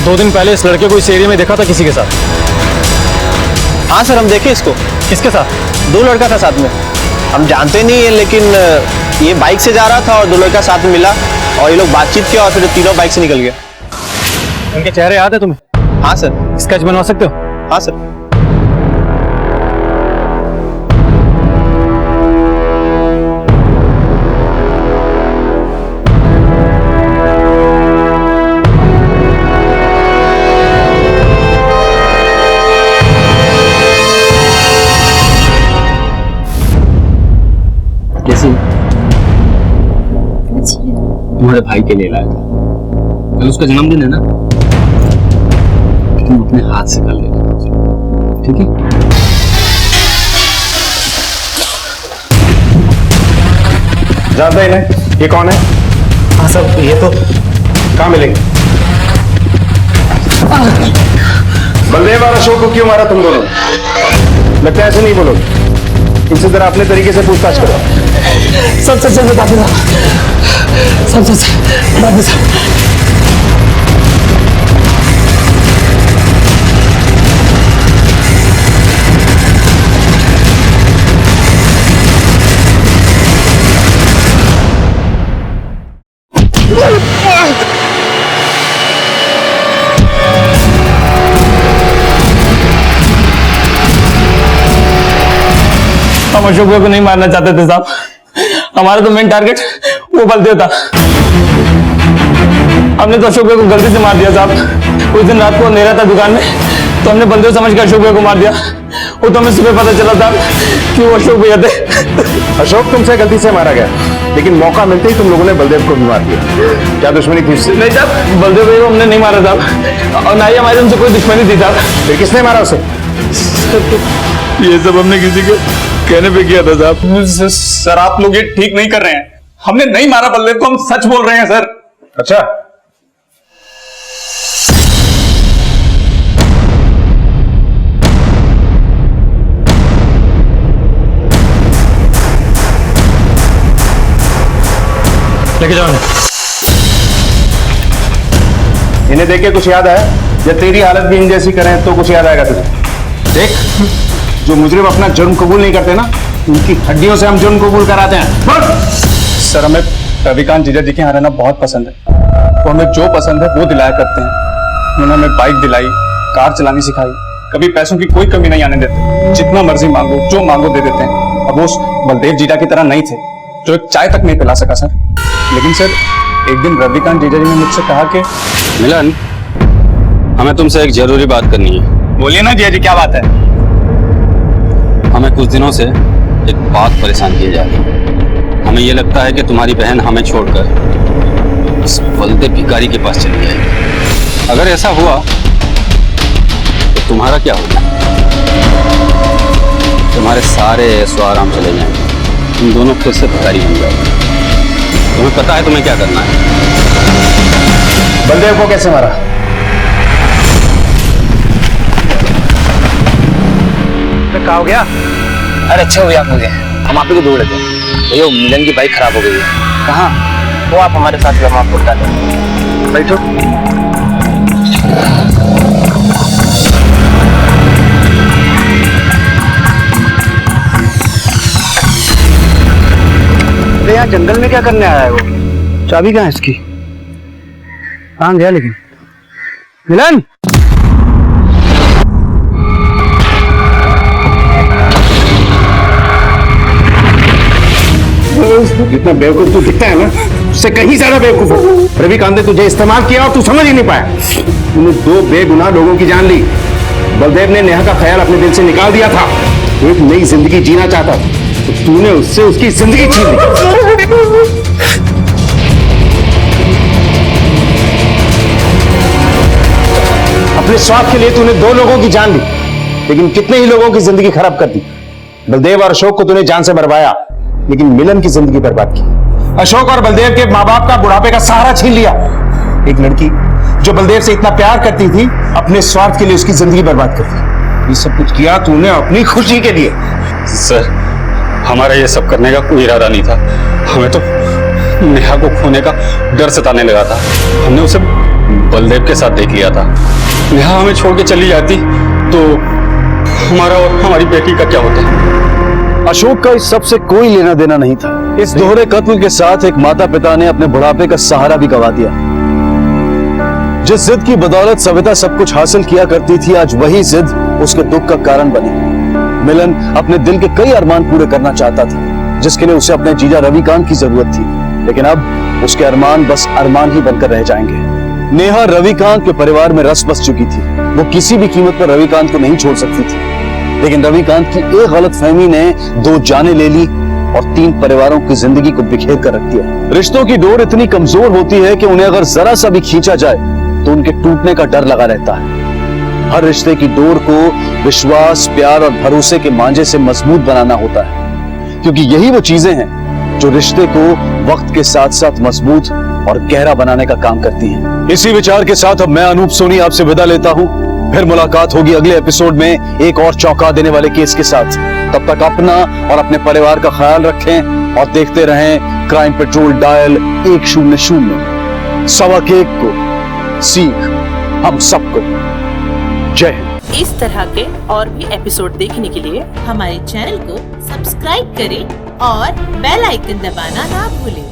2 दिन पहले इस लड़के को इस एरिया में देखा था किसी के साथ। हाँ सर, हम देखे इसको। किसके साथ? 2 लड़का था साथ में, हम जानते नहीं है, लेकिन ये बाइक से जा रहा था और 2 लड़का साथ में मिला और ये लोग बातचीत किया और फिर तीनों बाइक से निकल गए। उनके चेहरे याद है तुम्हें? हाँ सर। स्केच बनवा सकते हो? हाँ सर। तुम्हारे भाई के लिए लाया था, कल उसका जन्मदिन है ना, तुम अपने हाथ से कर लेना, ठीक है? जानते ही नहीं ये कौन है? हाँ सर, ये तो कहाँ मिलेंगे? बलदेव और अशोक को क्यों मारा तुम दोनों? लगता है ऐसे नहीं बोलोगे, इनसे जरा अपने तरीके से पूछताछ करो। सब सच बता दो, सब सच बता दो। हम अशोक भैया को नहीं मारना चाहते थे साहब, हमारा तो मेन टारगेट वो बलदेव था। हमने तो अशोक भैया को गलती से मार दिया साहब। उस दिन रात को अंधेरा था दुकान में, तो हमने बलदेव समझ कर अशोक भैया को मार दिया। वो तो हमें सुबह पता चला था कि वो अशोक भैया थे। अशोक तुमसे गलती से मारा गया, लेकिन मौका मिलते ही तुम लोगों ने बलदेव को भी मार दिया। क्या दुश्मनी थी उससे? नहीं साहब, बलदेव भैया को हमने नहीं मारा साहब, और ना ही हमारे उनसे कोई दुश्मनी थी साहब। फिर किसने मारा उसे? ये सब हमने किसी के कहने पे किया था साहब। सर आप लोग ये ठीक नहीं कर रहे हैं, हमने नहीं मारा बलदेव को, हम सच बोल रहे हैं सर। अच्छा, लेके जाओ इन्हें देख के कुछ याद आया? जब तेरी हालत भी इन जैसी करें तो कुछ याद आएगा तुझे। देख, जो मुजरिम अपना जुर्म कबूल नहीं करते ना, उनकी हड्डियों से हम जुर्म कबूल कराते हैं। सर हमें रविकांत जीजा जी के यहाँ रहना बहुत पसंद है, वो हमें जो पसंद है वो दिलाया करते हैं। उन्होंने हमें बाइक दिलाई, कार चलानी सिखाई, कभी पैसों की कोई कमी नहीं आने देते, जितना मर्जी मांगो जो मांगो दे देते हैं। अब वो बलदेव जीजा की तरह नहीं थे जो एक चाय तक नहीं पिला सका सर। लेकिन सर एक दिन रविकांत जीजा जी ने मुझसे कहा कि मिलन, हमें तुमसे एक जरूरी बात करनी है। बोलिए ना जीजा जी, क्या बात है? हमें कुछ दिनों से एक बात परेशान की जा रही है। हमें यह लगता है कि तुम्हारी बहन हमें छोड़कर उस बलदेव भिखारी के पास चली जाएगी। अगर ऐसा हुआ तो तुम्हारा क्या होगा? तुम्हारे सारे ऐशो आराम चले जाएंगे, तुम दोनों फिर से भिखारी बन जाओगे। तुम्हें पता है तुम्हें क्या करना है? बलदेव को कैसे मारा? क्या हो गया? अरे अच्छा हुआ आप मुझे, हम आप ही को ढूंढ रहे थे भैया। मिलन की बाइक खराब हो गई है। कहाँ? वो आप हमारे साथ हम आपको बता दें। बैठो। अरे यहाँ जंगल में क्या करने आया है वो? चाबी कहाँ है इसकी? कहाँ गया लेकिन? मिलन, जितना बेवकूफ तू दिखता है ना, उससे कहीं ज्यादा बेवकूफ है। रविकांत ने तुझे इस्तेमाल किया और तू समझ ही नहीं पाया। तूने दो बेगुनाह लोगों की जान ली। बलदेव ने नेहा का ख्याल अपने दिल से निकाल दिया था। वो एक नई जिंदगी जीना चाहता था, तो तूने उससे उसकी जिंदगी छीन ली। अपने स्वार्थ के लिए तूने दो लोगों की जान ली, लेकिन कितने ही लोगों की जिंदगी खराब कर दी। बलदेव और अशोक को तूने जान से मरवाया, लेकिन मिलन की जिंदगी बर्बाद की। अशोक और बलदेव के माँ बाप का बुढ़ापे का सहारा छीन लिया। एक लड़की जो बलदेव से इतना प्यार करती थी, अपने स्वार्थ के लिए उसकी जिंदगी बर्बाद कर दी। ये सब कुछ किया तूने अपनी खुशी के लिए। सर, हमारा ये सब करने का कोई इरादा नहीं था। हमें तो नेहा को खोने का डर सताने लगा था। हमने उसे बलदेव के साथ देख लिया था। नेहा हमें छोड़ के चली जाती तो हमारा और हमारी बेटी का क्या होता? अशोक का इस सब से कोई लेना देना नहीं था। इस दोहरे कत्ल के साथ एक माता पिता ने अपने बुढ़ापे का सहारा भी गंवा दिया। जिस जिद की बदौलत सविता सब कुछ हासिल किया करती थी, आज वही जिद उसके दुख का कारण बनी। मिलन अपने दिल के कई अरमान पूरे करना चाहता था, जिसके लिए उसे अपने जीजा रविकांत की जरूरत थी, लेकिन अब उसके अरमान बस अरमान ही बनकर रह जाएंगे। नेहा रविकांत के परिवार में रस बस चुकी थी। वो किसी भी कीमत पर रविकांत को नहीं छोड़ सकती थी, लेकिन रविकांत की एक गलतफहमी ने 2 जानें ले ली और 3 परिवारों की जिंदगी को बिखेर कर रख दिया। रिश्तों की डोर इतनी कमजोर होती है कि उन्हें अगर जरा सा भी खींचा जाए तो उनके टूटने का डर लगा रहता है। हर रिश्ते की डोर को विश्वास, प्यार और भरोसे के मांझे से मजबूत बनाना होता है, क्योंकि यही वो चीजें हैं जो रिश्ते को वक्त के साथ साथ मजबूत और गहरा बनाने का काम करती हैं। इसी विचार के साथ अब मैं अनूप सोनी आपसे विदा लेता हूं। फिर मुलाकात होगी अगले एपिसोड में एक और चौंका देने वाले केस के साथ। तब तक अपना और अपने परिवार का ख्याल रखें और देखते रहें क्राइम पेट्रोल डायल 100। सबक एक को सीख हम सबको। जय हिंद। इस तरह के और भी एपिसोड देखने के लिए हमारे चैनल को सब्सक्राइब करें और बेल आइकन दबाना ना भूलें।